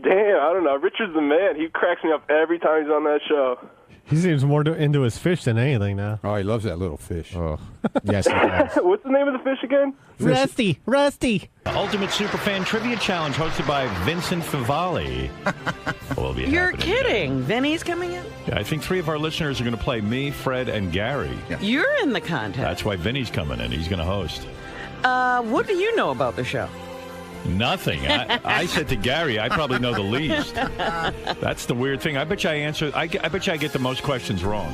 Damn, I don't know. Richard's the man. He cracks me up every time he's on that show. He seems more into his fish than anything now. Oh, he loves that little fish. Oh, yes, he does. What's the name of the fish again? Rusty. Ultimate Superfan Trivia Challenge hosted by Vincent Favali. Will be You're happening kidding. Vinny's coming in? Yeah, I think 3 of our listeners are going to play me, Fred, and Gary. You're in the contest. That's why Vinny's coming in. He's going to host. What do you know about the show? Nothing. I said to Gary, I probably know the least. That's the weird thing. I bet you I bet you I get the most questions wrong.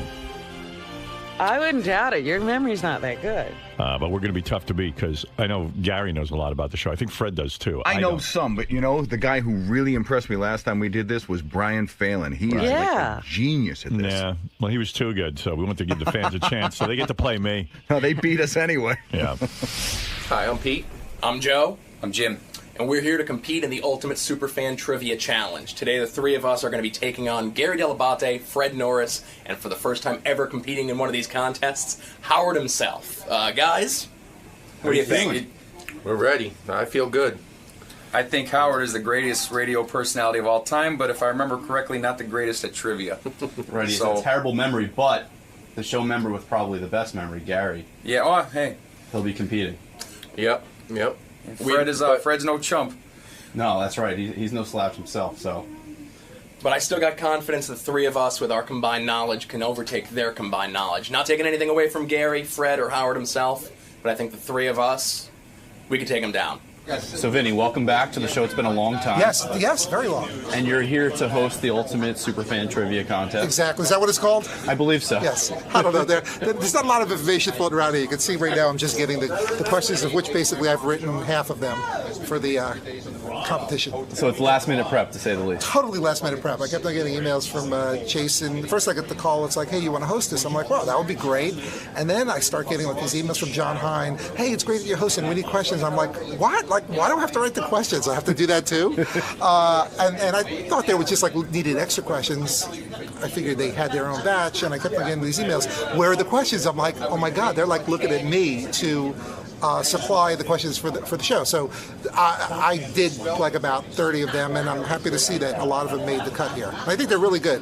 I wouldn't doubt it. Your memory's not that good. But we're going to be tough to beat because I know Gary knows a lot about the show. I think Fred does too. I know some, but the guy who really impressed me last time we did this was Brian Phelan. He is like a genius at this. Yeah, well, he was too good, so we want to give the fans a chance, so they get to play me. No, they beat us anyway. Yeah. Hi, I'm Pete. I'm Joe. I'm Jim. And we're here to compete in the Ultimate Superfan Trivia Challenge. Today, the 3 of us are going to be taking on Gary Delabate, Fred Norris, and for the first time ever competing in one of these contests, Howard himself. Guys, what do you think? We're ready. I feel good. I think Howard is the greatest radio personality of all time, but if I remember correctly, not the greatest at trivia. Right, he's a terrible memory, but the show member with probably the best memory, Gary. Yeah, oh, hey. He'll be competing. Yep. Fred's no chump. No, that's right. He's no slouch himself, so. But I still got confidence the 3 of us with our combined knowledge can overtake their combined knowledge. Not taking anything away from Gary, Fred, or Howard himself, but I think the 3 of us, we could take him down. So, Vinny, welcome back to the show. It's been a long time. Yes, very long. And you're here to host the Ultimate Superfan Trivia Contest. Exactly. Is that what it's called? I believe so. Yes. I don't know. There's not a lot of information floating around here. You can see right now I'm just getting the questions, of which basically I've written half of them for the competition. So it's last-minute prep, to say the least. Totally last-minute prep. I kept on getting emails from Chase, and first I get the call. It's like, hey, you want to host this? I'm like, wow, that would be great. And then I start getting these emails from John Hine. Hey, it's great that you're hosting. We need questions. I'm like, what? Like, why do I have to write the questions? I have to do that too? And I thought they were just needed extra questions. I figured they had their own batch, and I kept on getting these emails. Where are the questions? I'm like, oh my God, they're looking at me to supply the questions for the show. So I did about 30 of them, and I'm happy to see that a lot of them made the cut here. I think they're really good.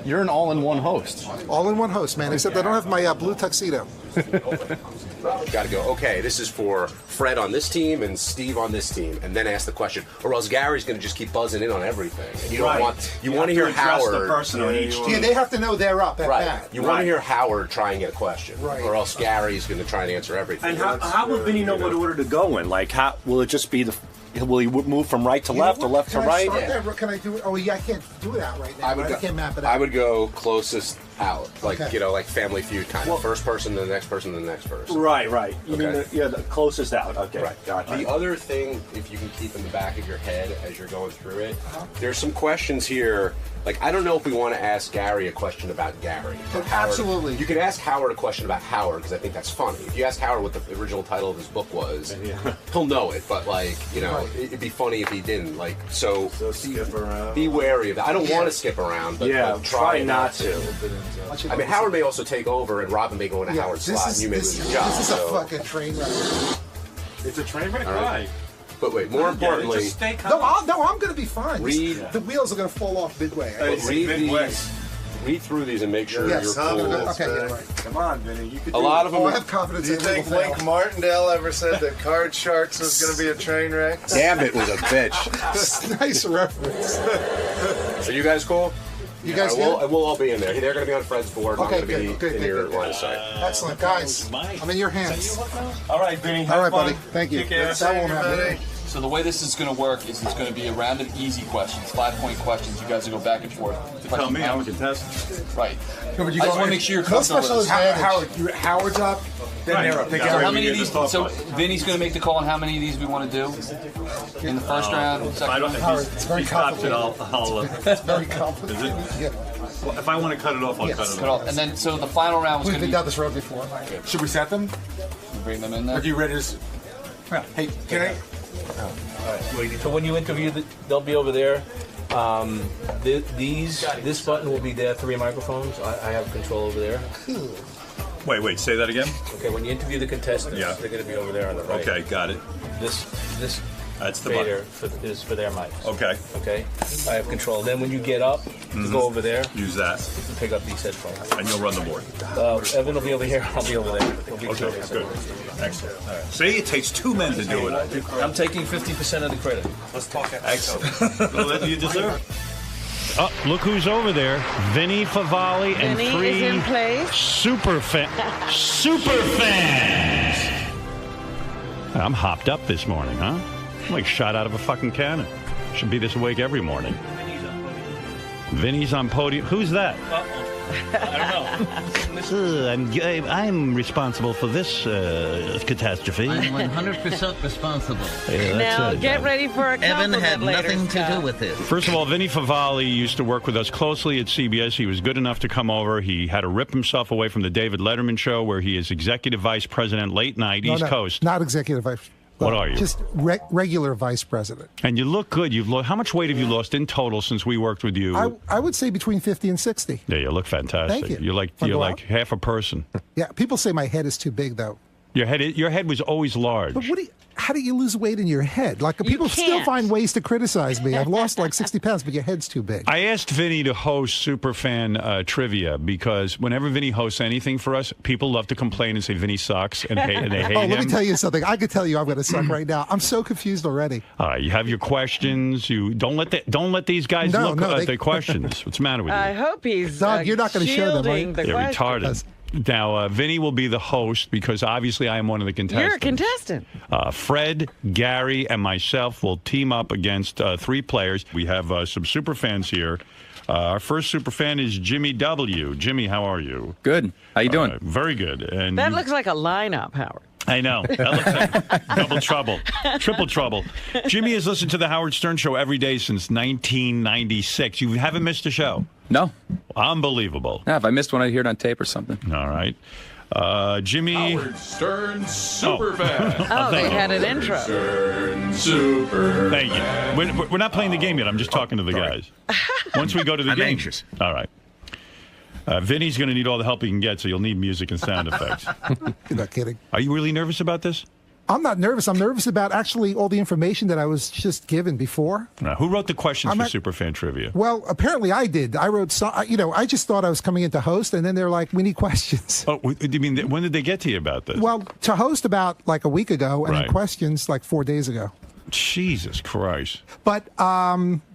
You're an all-in-one host. All-in-one host, man, except I don't have my blue tuxedo. Got to go, okay, this is for Fred on this team and Steve on this team, and then ask the question, or else Gary's going to just keep buzzing in on everything. And you don't want to hear Howard. The person on each team. Yeah, they have to know they're up at bat. You want to hear Howard try and get a question, or else Gary's going to try and answer everything. And how will Vinny know what order to go in? Like, how will it just be will he move from right to left or left to right? Can I do it? Oh, yeah, I can't do it out right now. I can't map it out. I would go closest out, like Family Feud kind of. First person, then the next person, then the next person. Right. You mean the closest out? Okay. Right. Gotcha. The other thing, if you can keep in the back of your head as you're going through it, there's some questions here. Like, I don't know if we want to ask Gary a question about Gary. Absolutely. You can ask Howard a question about Howard, because I think that's funny. If you ask Howard what the original title of his book was, he'll know it, but, it'd be funny if he didn't. So skip around. Be wary of that. I don't want to skip around, but try not to. I mean, Howard may also take over, and Robin may go into Howard's slot, and you may lose your job. This is a fucking train wreck. It's a train wreck? Right. But wait, more importantly... No, I'm going to be fine. The wheels are going to fall off midway. read through these and make sure Yes. you're cool. Okay, yeah, right. Come on, Vinny. You can A lot of them. I have confidence Do you in think people Link Martindale ever said that Card Sharks was going to be a train wreck? Gambit was a bitch. Nice reference. Are you guys cool? You guys we'll all be in there. They're going to be on Fred's board. Okay, I'm going to be good, in your line of sight. Excellent, guys. I'm in your hands. All right, Vinny. All right, buddy. Thank you. Take care. That won't happen. So the way this is going to work is it's going to be a round of easy questions, 5-point questions. You guys will go back and forth. Tell me, I'm a contestant. Right. No, I just want to make sure you're no comfortable special with this. advantage. Howard's up. Then they're up. They So get how many of these? So Vinny's going to make the call on how many of these we want to do in the first round, second round. Howard, it's very complicated. It's very complicated. Is it? Yeah. Well, if I want to cut it off, I'll cut it off. And then, so the final round was We've going to been be. down this road before. Should we set them? Bring them in there. Are you ready to? Hey, can I? So when you interview, they'll be over there. This button will be there. 3 microphones. I have control over there. Wait, say that again? Okay, when you interview the contestants, they're going to be over there on the right. Okay, got it. This That's the fader is for their mics. Okay. Okay, I have control. Then when you get up, you go over there. Use that. You can pick up these headphones. And you'll run the board. Evan will be over here. I'll be over there. Okay, good. Excellent. All right. See, it takes 2 men to do it. I'm taking 50% of the credit. Let's talk Excellent. Well, that you deserve. Oh, look who's over there. Vinny Favale and Vinny 3 is in place. super fans. I'm hopped up this morning, huh? I'm like shot out of a fucking cannon. Should be this awake every morning. Vinny's on podium. Who's that? I don't know. I'm responsible for this catastrophe. I'm 100% responsible. Now get ready for a Evan compliment had later, nothing to Scott. do with this. First of all, Vinny Favale used to work with us closely at CBS. He was good enough to come over. He had to rip himself away from the David Letterman show, where he is executive vice president, late night, East Coast. Not executive vice. What are you? Just regular vice president. And you look good. How much weight have you lost in total since we worked with you? I would say between 50 and 60. Yeah, you look fantastic. Thank you. You're like half a person. Yeah, people say my head is too big, though. Your head was always large. But how do you lose weight in your head? Like, people still find ways to criticize me. I've lost like 60 pounds, but your head's too big. I asked Vinny to host Superfan Trivia because whenever Vinny hosts anything for us, people love to complain and say Vinny sucks and they hate him. Let me tell you something. I could tell you I'm going to suck right now. I'm so confused already. You have your questions. You don't let these guys look at their questions. What's the matter with you? I hope he's Doug, you're not going to show them, right? They're retarded. Now, Vinny will be the host because obviously I am one of the contestants. You're a contestant. Fred, Gary, and myself will team up against 3 players. We have some super fans here. Our first super fan is Jimmy W. Jimmy, how are you? Good. How you doing? Very good. And That looks like a lineup, Howard. I know. That looks like double trouble. Triple trouble. Jimmy has listened to the Howard Stern Show every day since 1996. You haven't missed a show? No. Unbelievable. Yeah, if I missed one, I'd hear it on tape or something. All right. Jimmy. Howard Stern Superfan. Oh, they had an intro. Stern Super. Thank you. We're not playing the game yet. I'm just talking to the guys. Once we go to the game. I'm anxious. All right. Vinny's going to need all the help he can get, so you'll need music and sound effects. You're not kidding. Are you really nervous about this? I'm not nervous. I'm nervous about actually all the information that I was just given before. Who wrote the questions for Superfan Trivia? Well, apparently I did. I wrote some, I just thought I was coming in to host, and then they're like, we need questions. Oh, you mean, when did they get to you about this? Well, to host about like a week ago, and then questions like 4 days ago. Jesus Christ. But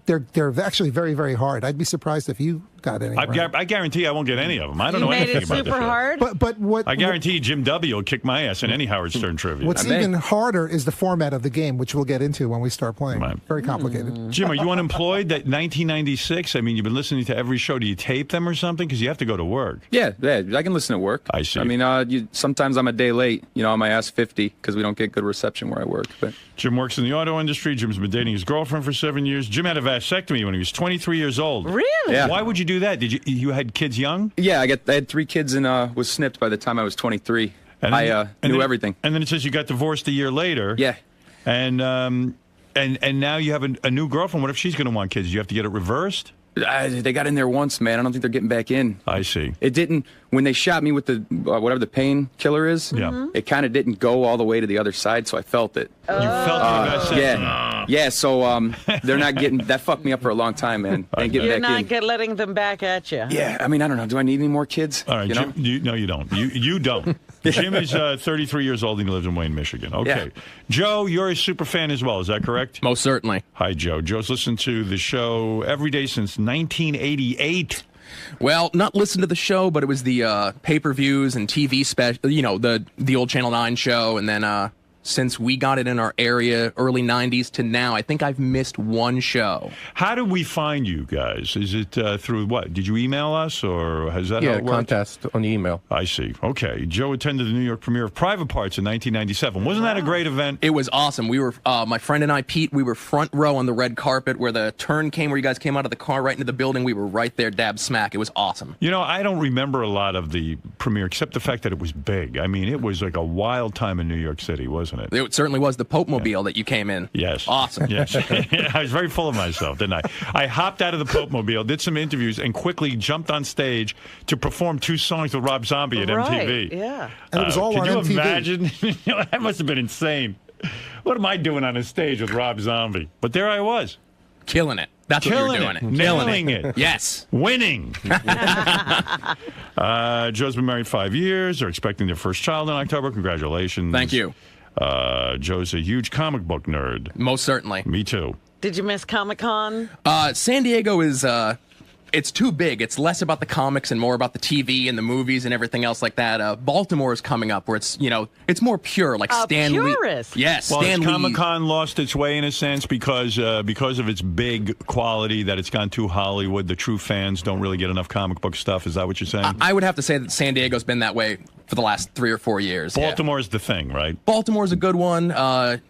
they're actually very, very hard. I'd be surprised if you got any. I guarantee I won't get any of them. I don't know anything about this. Super hard. But what? I guarantee Jim W. will kick my ass in any Howard Stern trivia. What's even harder is the format of the game, which we'll get into when we start playing. Very complicated. Jim, are you unemployed? That 1996. I mean, you've been listening to every show. Do you tape them or something? Because you have to go to work. Yeah, I can listen at work. I see. I mean, sometimes I'm a day late. On my ass 50 because we don't get good reception where I work. But Jim works in the auto industry. Jim's been dating his girlfriend for 7 years. Jim had a vasectomy when he was 23 years old. Really? Yeah. Why would you do that? Did you had kids young? Yeah, I had 3 kids and was snipped by the time I was 23. I knew everything. And then it says you got divorced a year later. Yeah. And now you have a new girlfriend. What if she's going to want kids? Do you have to get it reversed? They got in there once, man. I don't think they're getting back in. I see. It didn't, when they shot me with the, whatever the painkiller is, yeah. It kind of didn't go all the way to the other side, so I felt it. You felt it? Yeah. Yeah, so they're not getting that. Fucked me up for a long time, man. Ain't getting You're back in. not letting them back at you. Yeah, I mean, I don't know. Do I need any more kids? All right, you know? Jim, no, you don't. You don't. Jim is 33 years old and he lives in Wayne, Michigan. Okay. Yeah. Joe, you're a super fan as well. Is that correct? Most certainly. Hi, Joe. Joe's listened to the show every day since 1988. Well, not listen to the show, but it was the pay-per-views and TV special, you know, the old Channel 9 show, and then since we got it in our area, early 90s to now, I think I've missed one show. How did we find you guys? Is it through what? Did you email us, or has that how it worked? Contest on the email. I see. Okay. Joe attended the New York premiere of Private Parts in 1997. Wasn't that a great event? It was awesome. We were, my friend and I, Pete, we were front row on the red carpet where the turn came, where you guys came out of the car right into the building. We were right there, dab smack. It was awesome. You know, I don't remember a lot of the premiere except the fact that it was big. I mean, it was like a wild time in New York City, wasn't it? It certainly was. The Pope Mobile that you came in. Yes. Awesome. Yes. I was very full of myself, didn't I? I hopped out of the Pope Mobile, did some interviews, and quickly jumped on stage to perform 2 songs with Rob Zombie at MTV. Yeah. And it was all on Can you MTV. imagine? That must have been insane. What am I doing on a stage with Rob Zombie? But there I was. Killing it. That's what you were doing. Nailing it. Yes. Winning. Joe's been married 5 years. They're expecting their first child in October. Congratulations. Thank you. Joe's a huge comic book nerd. Most certainly. Me too. Did you miss Comic-Con? San Diego is, it's too big. It's less about the comics and more about the TV and the movies and everything else like that. Baltimore is coming up where it's, you know, it's more pure, like Stan Lee. Purist. Yes, Well, Stan has Lee. Comic-Con lost its way in a sense because of its big quality, that it's gone too Hollywood? The true fans don't really get enough comic book stuff. Is that what you're saying? I would have to say that San Diego's been that way for the last 3 or 4 years. Baltimore's the thing, right? Baltimore's a good one.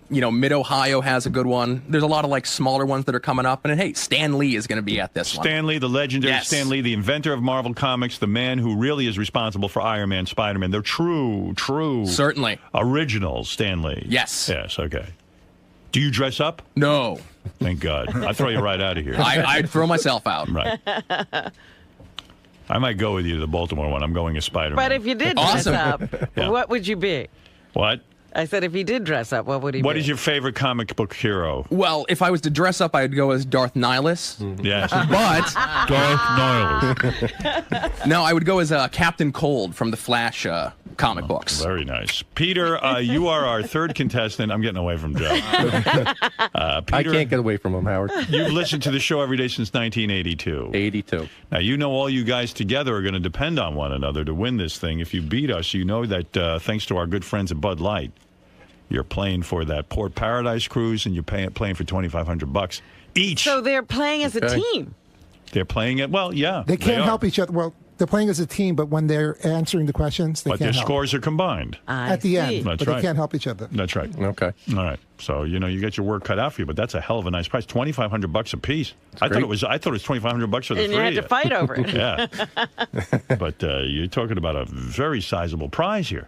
You know, Mid-Ohio has a good one. There's a lot of, like, smaller ones that are coming up. And, hey, Stan Lee is going to be at this one. Stan Lee, the legendary Stan Lee, the inventor of Marvel Comics, the man who really is responsible for Iron Man, Spider-Man. They're true, certainly original Stan Lee. Yes. Yes, okay. Do you dress up? No. Thank God. I'd throw you right out of here. I'd throw myself out. Right. I might go with you to the Baltimore one. I'm going as Spider-Man. But if you did dress up, Yeah. what would you be? What? I said if he did dress up, what would he be? What is your favorite comic book hero? Well, if I was to dress up, I'd go as Darth Nihilus. Yes. But Darth Nihilus. No, I would go as Captain Cold from the Flash comic books. Very nice. Peter, you are our third contestant. I'm getting away from Joe. Peter, I can't get away from him, Howard. You've listened to the show every day since 1982. 82. Now, you know all you guys together are going to depend on one another to win this thing. If you beat us, you know that thanks to our good friends at Bud Light, you're playing for that Port Paradise cruise, and you're playing for $2,500 each. So they're playing as a team. They're playing it. Well, yeah. They can't are. help each other. Well, they're playing as a team, but when they're answering the questions, they But their can't help. scores are combined. At the end. That's but right. they can't help each other. That's right. Okay. All right. So you know you get your work cut out for you, but that's a hell of a nice price. $2,500 a piece. I thought it was $2,500 for the And three. you had to fight over it. Yeah. But you're talking about a very sizable prize here.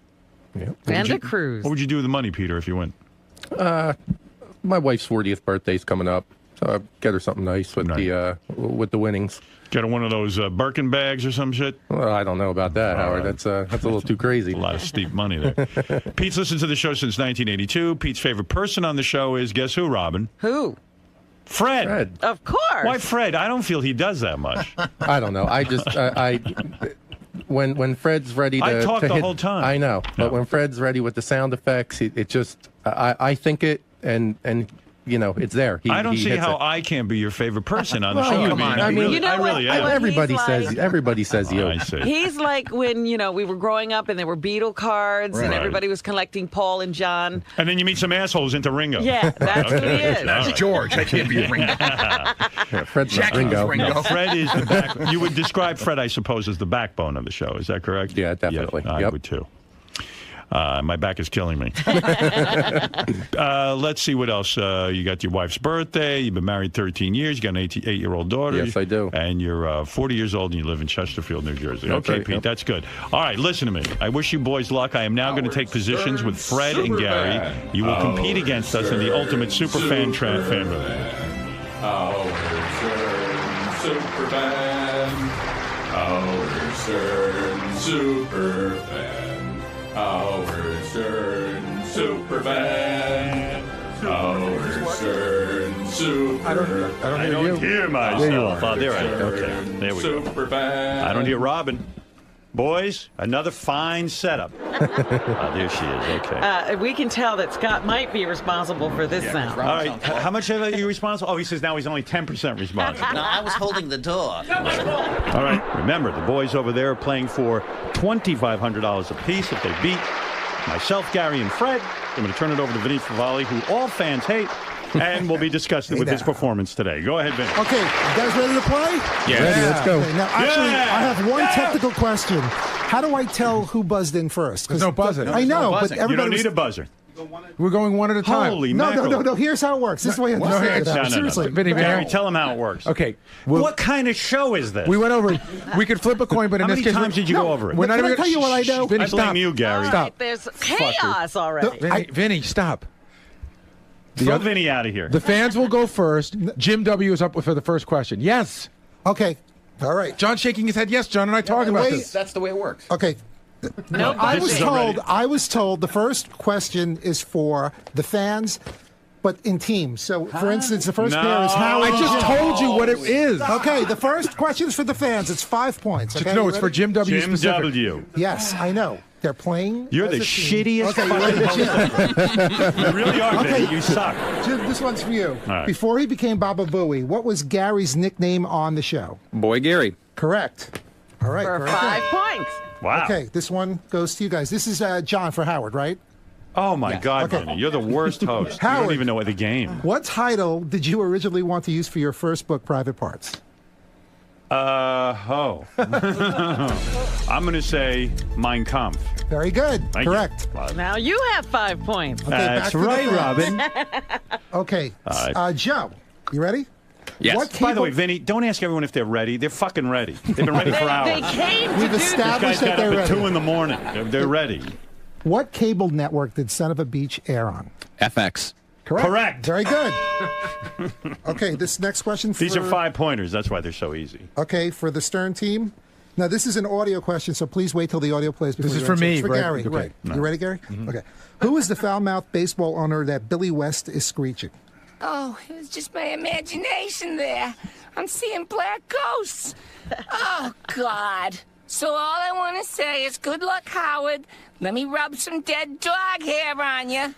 Yeah. And a cruise. What would you do with the money, Peter, if you win? My wife's 40th birthday's coming up, so I'll get her something nice with the winnings. Get her one of those Birkin bags or some shit? Well, I don't know about that, Howard. That's a little too crazy. A lot of steep money there. Pete's listened to the show since 1982. Pete's favorite person on the show is, guess who, Robin? Who? Fred. Of course. Why Fred? I don't feel he does that much. I don't know. I just when Fred's ready to I talk to the hit, whole time. I know, but when Fred's ready with the sound effects, it just I think it and you know it's there. I don't he see hits how it. I can be your favorite person on the Well, show. come on. I mean, You know I really what? am. What Everybody he's says like- everybody says you. I see. He's like when, you know, we were growing up and there were Beatle cards and Right. everybody was collecting Paul and John. And then you meet some assholes into Ringo. Yeah, that's what he is. That's George. I can't be Ringo. Yeah, Fred's not Jackie's Ringo. Ringo. No, Fred is the back. You would describe Fred, I suppose, as the backbone of the show. Is that correct? Yeah, definitely. Yeah, I Yep. would too. My back is killing me. Let's see what else. You got your wife's birthday. You've been married 13 years. You got an 8-year-old daughter. Yes, I do. And you're 40 years old and you live in Chesterfield, New Jersey. That's Okay, right, Pete, yep. that's good. All right, listen to me. I wish you boys luck. I am now going to take positions with Fred and Gary. You will compete against us in the Ultimate Superfan Family. Howard Stern Superfan. Howard Stern Superfan. Howard Stern Superfan. Howard Stern Super. I don't hear myself. There you are. Oh, there I am. Okay, there we go. Super fan. I don't hear Robin. Boys, another fine setup. There she is. Okay. We can tell that Scott might be responsible for this sound. All right. How much are you responsible? Oh, he says now he's only 10% responsible. No, I was holding the door. All right. Remember, the boys over there are playing for $2,500 apiece if they beat myself, Gary, and Fred. I'm going to turn it over to Vinny Favali, who all fans hate, and we'll be discussing with his performance today. Go ahead, Vinny. Okay, you guys ready to play? Yeah. Ready, let's go. Okay, now, actually, I have one technical question. How do I tell who buzzed in first? There's no buzzer. I know, but everybody You don't need a buzzer. We're going one at a time. Holy mackerel. No. Here's how it works. This is the way you have to say it. No. Seriously. Vinny, Gary, tell him how it works. Okay. What kind of show is this? We went over it. We could flip a coin, but in How this many case, times did you go over it? We're not Can I even tell you what I know? Vinny, I blame stop. you, Gary. Stop. There's chaos already. Vinny, stop. Throw Vinny out of here. The fans will go first. Jim W. is up for the first question. Yes. Okay. All right. John's shaking his head. Yes, John and I talked about this. That's the way it works. Okay. No, I was told the first question is for the fans, but in teams. So, for instance, the first pair is Howard. I just told you what it is. Okay, the first question is for the fans. It's 5 points. Okay, No, it's for Jim W. Jim specific. W. Yes, I know. They're playing. You're as the a team. shittiest Okay, you ready, Jim? You really are, Okay. Vinny. You suck. Jim, this one's for you. All right. Before he became Baba Booey, what was Gary's nickname on the show? Boy Gary. Correct. All right. For very 5 good. points. Wow. Okay, this one goes to you guys. This is John for Howard, right? Oh, my God, Okay. Vinny. You're the worst host. You Howard. don't even know the game. What title did you originally want to use for your first book, Private Parts? I'm going to say Mein Kampf. Very good. Thank you. Correct. Now you have 5 points. Okay, back That's to the right, fans. Robin. Okay, All right. Joe, you ready? Yes. What By the cable- way, Vinny, don't ask everyone if they're ready. They're fucking ready. They've been ready for They hours. came to We've do This established guy's that got up they're at ready. 2 in the morning. They're ready. What cable network did Son of a Beach air on? FX. Correct. Very good. Okay, this next question. These are 5-pointers. That's why they're so easy. Okay, for the Stern team. Now, this is an audio question, so please wait till the audio plays. Before This is you for answer. me, It's for right? Gary. Okay. Right. No. You ready, Gary? Okay. Who is the foul-mouthed baseball owner that Billy West is screeching? Oh, it was just my imagination there. I'm seeing black ghosts. Oh, God. So all I want to say is good luck, Howard. Let me rub some dead dog hair on you.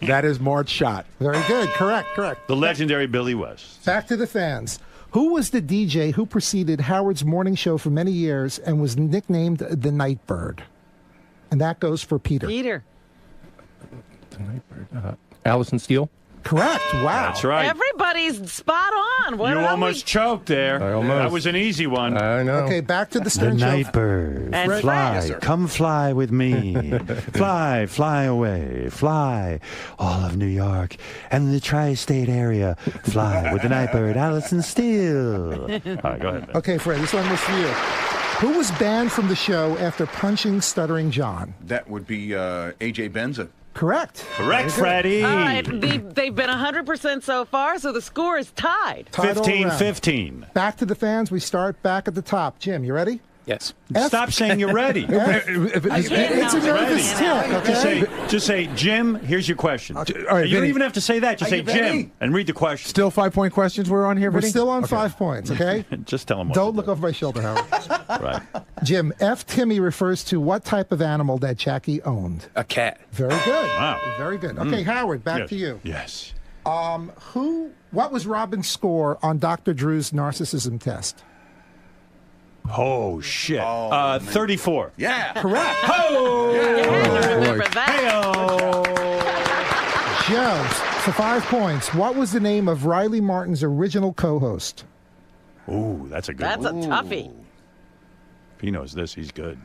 That is Marge Shot. Very good. Correct. The legendary Billy West. Back to the fans. Who was the DJ who preceded Howard's morning show for many years and was nicknamed the Nightbird? And that goes for Peter. Peter. Allison Steele. Correct. Wow. That's right. Everybody's spot on. What You are almost choked there. That was an easy one. I know. Okay, back to the The Stern Show. Nightbird, And Fred. fly, Yes, sir. come fly with me. Fly, fly away, fly, all of New York and the tri-state area. Fly with the Nightbird, Allison Steele. All right, go ahead. Okay, Fred, this one was for you. Who was banned from the show after punching Stuttering John? That would be AJ Benza. Correct. Correct, Freddie. All right, they've been 100% so far, so the score is tied. Tied all around. 15-15. Back to the fans. We start back at the top. Jim, you ready? Yes. Stop saying you're ready. It's a nervous tick, okay? Just say, Jim, here's your question. All right, you don't Vinny. even have to say that. Just say, Jim, and read the question. Still 5-point questions we're on here, We're Vinny? still on 5 points, okay? Just tell him what Don't look over my shoulder, Howard. Right. Jim, F. Timmy refers to what type of animal that Jackie owned? A cat. Very good. Wow. Very good. Okay, Howard, back Yes. to you. Yes. What was Robin's score on Dr. Drew's narcissism test? Oh, shit. 34. Yeah. Correct. Oh! Remember that. Joe, for 5 points, what was the name of Riley Martin's original co-host? Ooh, that's a good That's a one. toughie. If he knows this, he's good.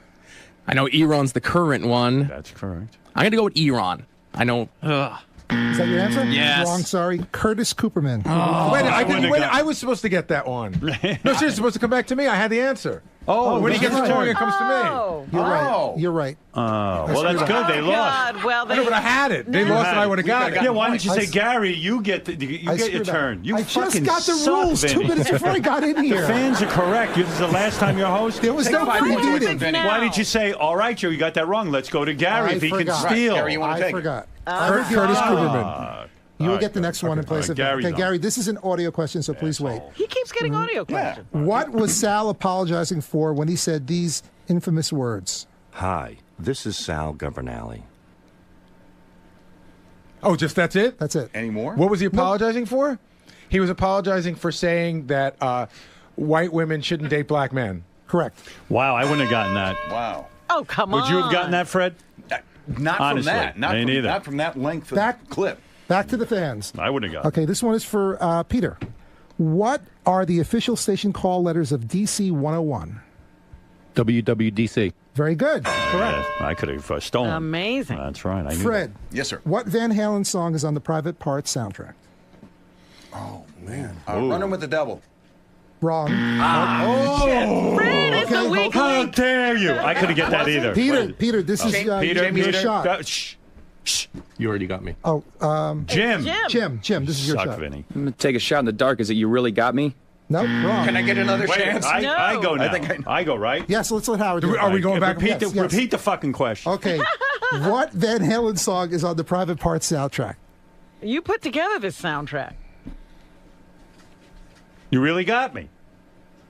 I know Eron's the current one. That's correct. I'm going to go with Eron. I know. Is that your answer? Yes. Wrong, sorry. Curtis Cooperman. I was supposed to get that one. No, she's supposed to come back to me. I had the answer. When he gets the wrong, it comes to me. You're right. You're right. Well, that's good. They lost. God, well, I know, but I had it. They lost, and I would have got it. Yeah, why didn't you say, Gary, you get your screwed up. turn? You I just fucking got the suck, rules 2 Vinny. minutes before I got in The here. fans are correct. This is the last time you're host. There was no pre-meeting. Why didn't you say, all right, Joe, you got that wrong. Let's go to Gary if he can steal. I forgot. Curtis Cooperman. You will get the next one in place of Gary's Okay, on. Gary, this is an audio question, so please wait. He keeps getting audio questions. What was Sal apologizing for when he said these infamous words? Hi, this is Sal Governale. Oh, just that's it? That's it. Any more? What was he apologizing for? He was apologizing for saying that white women shouldn't date black men. Correct. Wow, I wouldn't have gotten that. Wow. Oh, come on. Would you have gotten that, Fred? Not Honestly, from that. Not me from, neither. not from that length of Back- clip. Back to the fans. I wouldn't have gotten Okay, this one is for Peter. What are the official station call letters of DC 101? WWDC. Very good. Correct. I could have stolen. Amazing. That's right. I knew Fred. Yes, sir. What Van Halen song is on the Private Parts soundtrack? Oh, man. Ooh. Running with the Devil. Wrong. Oh, Fred is the weak how link. dare you? I couldn't get that either. Peter, this is your shot. Shh. You already got me. Oh, Jim. Jim, this is your Suck, shot. Vinny. I'm gonna take a shot in the dark. Is it you really got me? No, wrong. Can I get another Wait, chance? I go now. I think I go, right? Yes, let's let Howard do it. Are we going back? Repeat, Yes, the, yes. repeat the fucking question. Okay. What Van Halen song is on the Private Parts soundtrack? You put together this soundtrack. You really got me.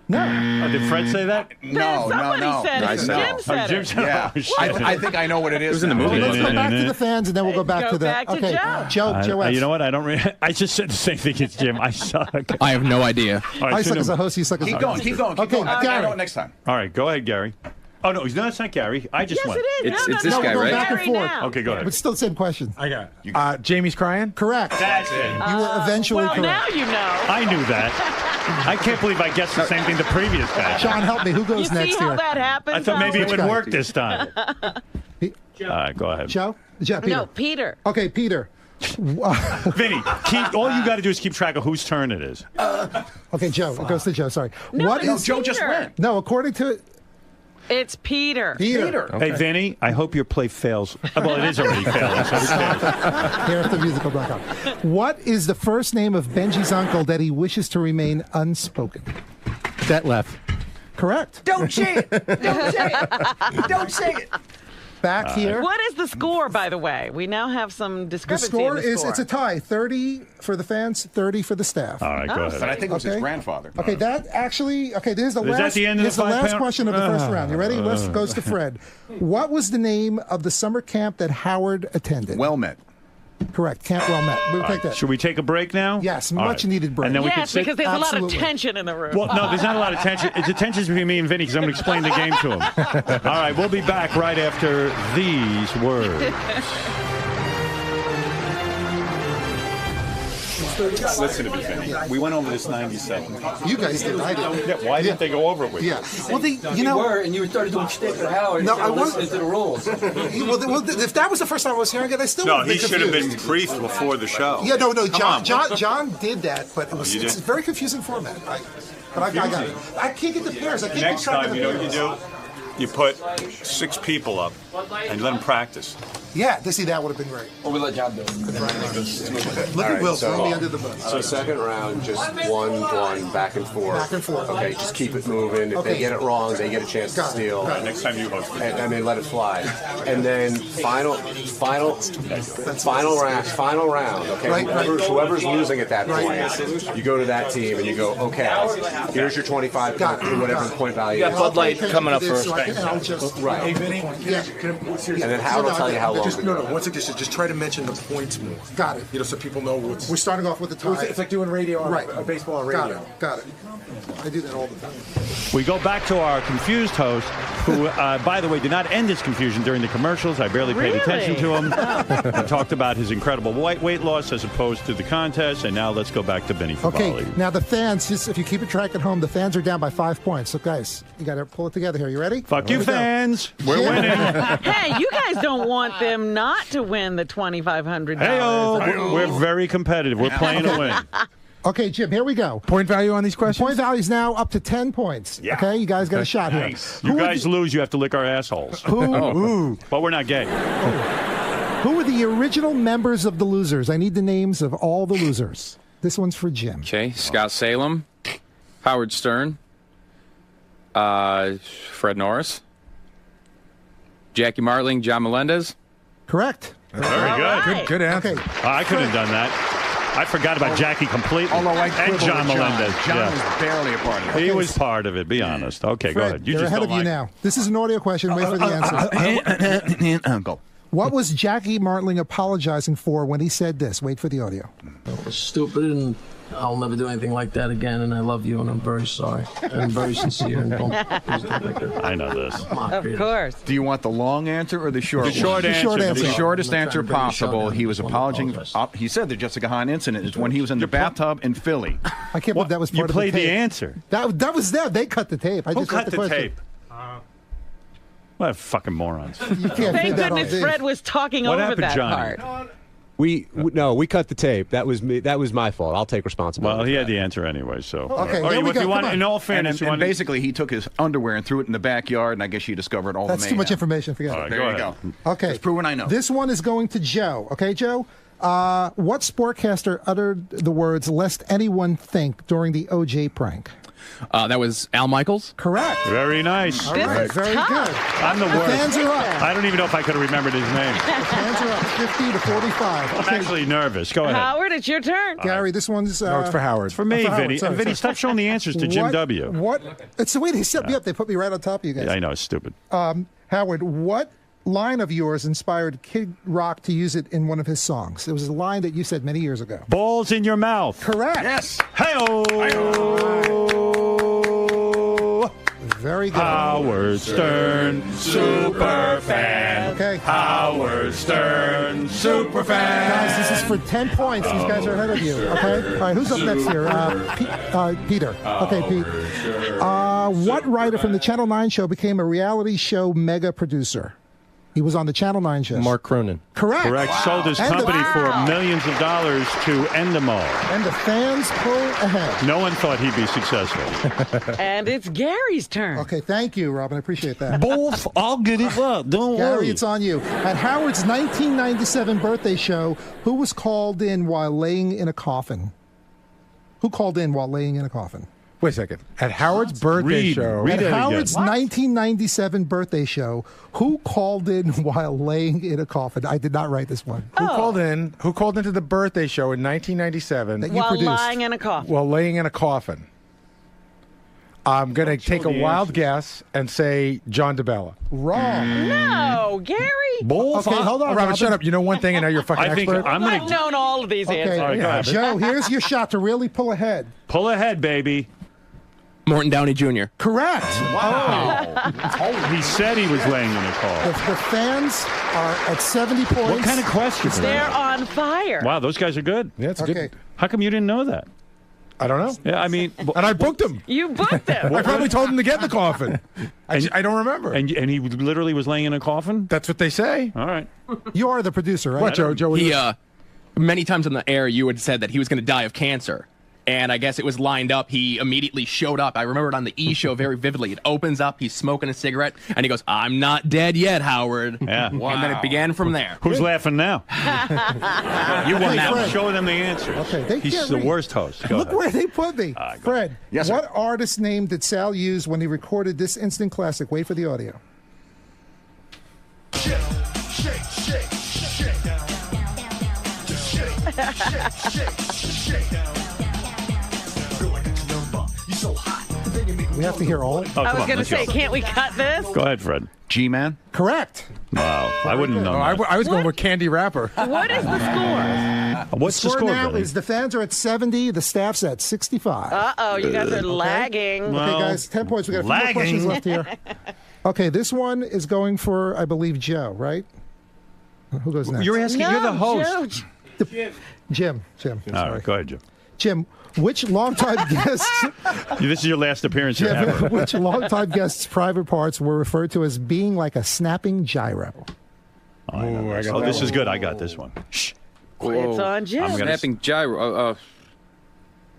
No. Oh, did Fred say that? No, Somebody said it. Jim said Jim it. said Yeah. oh, shit. I think I know what it is. It was in the now. movie. Let's go back to the fans, and then we'll go back Go to the. back to okay, Joe. Joe X. You know what? I don't. I just said the same thing as Jim. I suck. I have no idea. All right, I suck so as no- a host. You suck as a Keep host. going, keep going, keep Okay, going. I think I Gary. know it next time. All right, go ahead, Gary. Oh no, it's not Gary. I just Yes, went. it is. It's no, this no, guy, no, right? Back and Gary forth. now. Okay, go ahead. But still the same question. I got it. Jamie's crying? Correct. That's it. You were eventually Well, now correct. you know. I knew that. I can't believe I guessed the same thing the previous guy. Sean, help me. Who You goes see next how here? that happens? I thought maybe it Which would guy? work this time. All right, go ahead. Joe? Peter. No, Peter. Okay, Peter. Vinny, all you got to do is keep track of whose turn it is. Okay, Joe. It goes to Joe. Sorry. No, What it's is Joe just Peter. went. No, according to It's Peter. Peter. Hey, Vinny, I hope your play fails. Well, it is already failing. So who cares? Here at the musical.com. What is the first name of Benji's uncle that he wishes to remain unspoken? Detlef. Correct. Don't say it. Don't say it. Don't say it. Back here. What is the score, by the way? We now have some The discrepancy score in the is score. it's a tie. 30 for the fans, 30 for the staff. All right, go ahead. But I think it was his Okay. grandfather. Okay, that actually. Okay, this is the Is that last. the end of this the is the last five-pound? question of the first round. You ready? Let's goes to Fred. What was the name of the summer camp that Howard attended? Well met. Correct. Camp Well Met. We'll take that. Should we take a break now? Yes, All much needed break. And then we can Yes, sit. because there's a lot Absolutely. of tension in the room. Well, no, there's not a lot of tension. It's a tension between me and Vinny because I'm going to explain the game to him. All right, we'll be back right after these words. Listen to me, Vinny. We went over this 97. You guys did. I did. Yeah, why didn't they go over it with you? Yeah. Well, you know. and you started doing shtick with Howard. No, I wasn't listening to the rules. well, if that was the first time I was hearing it, I still No, would have he been should have been confused. briefed before the show. Yeah, no, Come on. John did that, but it was you it's did? a very confusing format. But I got it. I can't get the pairs. I can't Next keep track time, of you the know what you pairs. do? You put 6 people up and let them practice. Yeah, to see that would have been great. Or we let John do it. Look All at right, Will so- throw me under the bus. So second round, just one, back and forth. Back and forth. Okay, just keep it moving. If Okay. they get it wrong, they get a chance Got to it, steal. got it. Next time you host it. And then let it fly. And then final round. Okay, Right, whoever's losing at that Right. point, you go to that team and you go, okay, here's your 25, Got it. whatever the point value You is. got Bud Light coming up This, first. so I can- I'll just, Right. Hey, Vinny, Yeah. seriously, And then Howard will tell you how long Just, to no, go. no, one suggestion, just try to mention the points more. Got it. You know, so people know what's... We're starting off with the tie. It's like doing radio on Right. baseball on Got radio. it. Got it. I do that all the time. We go back to our confused host, who, by the way, did not end his confusion during the commercials. I barely paid attention to him. He talked about his incredible weight loss as opposed to the contest. And now let's go back to Benny Okay, Favali. now the fans, just if you keep it track at home, the fans are down by 5 points. So, guys, you got to pull it together here. You ready? Fuck you, Here we go. fans. We're winning. Hey, you guys don't want them not to win the $2,500. Hey-o. We're very competitive. We're playing to win. Okay, Jim, here we go. Point value on these questions? Point value is now up to 10 points. Yeah. Okay, you guys got a shot Nice. here. You Who guys lose, you have to lick our assholes. Who? But we're not gay. Who were the original members of the Losers? I need the names of all the losers. This one's for Jim. Okay, Scott Salem, Howard Stern, Fred Norris, Jackie Martling, John Melendez. Correct. Very good. Good answer. Okay. I couldn't have done that. I forgot about Jackie completely. Although I and quibble John with Melendez. John was barely a part of it. He was part of it, be honest. Okay, go Fred, ahead. You they're just ahead don't of you like now. This is an audio question. Wait for the answer. Go. What was Jackie Martling apologizing for when he said this? Wait for the audio. It's stupid, and I'll never do anything like that again. And I love you, and I'm very sorry, and I'm very sincere. And please don't make it. I know this. Of course. Do you want the long answer or the short The short one? answer. The short answer. The shortest I'm answer trying to bring the show possible. down. He was I just want to apologizing. He said the Jessica Hahn incident is when he was in the bathtub in Philly. I can't believe that was part You of the played tape. the answer. That was them. They cut the tape. I Who just cut got the question. tape? What fucking morons. You can't Thank fit that on goodness tape. Fred was talking What over happened, that Johnny? part. We cut the tape. That was me. That was my fault. I'll take responsibility. Well, he for had that. the answer anyway, so. Okay, Or there we if go. you want, Come on. in all And, fairness, you and want basically, he took his underwear and threw it in the backyard, and I guess she discovered all That's the too mayhem. much information. Forget All it. right, There you go go. Okay. Just proving I know. This one is going to Joe. Okay, Joe? What sportcaster uttered the words, "lest anyone think," during the OJ prank? That was Al Michaels. Correct. Very nice. All right, very good. I'm the The worst. fans are up. I don't even know if I could have remembered his name. The fans are up 50 to 45. I'm actually nervous. Go ahead. Howard, it's your turn. Gary, this one's... No, it's for Howard. It's for me, Howard, Vinny. sorry, Vinny, sorry. stop showing the answers to Jim What- W. What? It's the way they set me up. They put me right on top of you guys. Yeah, I know, it's stupid. Howard, what line of yours inspired Kid Rock to use it in one of his songs? It was a line that you said many years ago. Balls in your mouth. Correct. Yes. Hey-oh. Very good. Howard Stern, super fan. Okay. Howard Stern, super fan. Guys, this is for 10 points. These guys are ahead of you. Okay? All right, who's up next here? Peter. Okay, Pete. What writer from the Channel 9 show became a reality show mega producer? He was on the Channel 9 show. Mark Cronin. Correct. Correct. Sold his And company the- for millions of dollars to Endemol. And the fans pull ahead. No one thought he'd be successful. And it's Gary's turn. Okay, thank you, Robin. I appreciate that. Both, I'll get it up. Don't Gary, worry. it's on you. At Howard's 1997 birthday show, who was called in while laying in a coffin? Who called in while laying in a coffin? Wait a second. At Howard's birthday show. At Howard's 1997 birthday show, who called in while laying in a coffin? I did not write this one. Who called in? Who called into the birthday show in 1997? That you While produced. lying in a coffin. While laying in a coffin. I'm going to take a the wild guess and say John DeBella. Wrong. No, Gary. Both. Okay, hold on, Robin, Robin. shut up. You know one thing and now you're a fucking I think expert? I'm I've going to known all of these answers. Okay, go ahead. Joe, here's your shot to really pull ahead. pull ahead, baby. Morton Downey Jr. Correct. He said he was laying in a The, car. the fans are at 70 points. What kind of question? They're on fire. Wow, those guys are good. Yeah, it's Okay. good. How come you didn't know that? I don't know. Yeah, I mean, And I booked him. You booked them. I probably told him to get in the coffin. I don't remember. and he literally was laying in a coffin. That's what they say. All right. You are the producer, right? What, Joe? Joe, what do He, you- many times on the air, you had said that he was going to die of cancer. And I guess it was lined up. He immediately showed up. I remember it on the E! Show very vividly. It opens up. He's smoking a cigarette. And he goes, "I'm not dead yet, Howard." Yeah. And then it began from there. Who's laughing now? You won Hey, that one. Fred. Show them the answers. Okay, they He's can't the read. worst host. Go Look ahead. where they put me. Fred, Yes, sir. what artist name did Sal use when he recorded this instant classic? Wait for the audio. We have to hear all. Oh, I come was on, going to let's say, go. can't we cut this? Go ahead, Fred. G-Man? Correct. Wow, I wouldn't have Oh, known that. I was going with Candy Rapper. What is the score? What's the Score score, now Billy? is the fans are at 70, the staff's at 65. Uh-oh, you guys are lagging. Okay, guys, 10 points. We got a few more lagging. questions left here. Okay, this one is going for, I believe, Joe, right? Who goes next? You're asking. You're the host. Jim. All right, go ahead, Jim. Jim, which longtime guest? This is your last appearance here, Jim, ever. which longtime guest's private parts were referred to as being like a snapping gyro? Oh, this is good. I got this one. Shh. It's on Jim. I'm gonna Snapping gyro.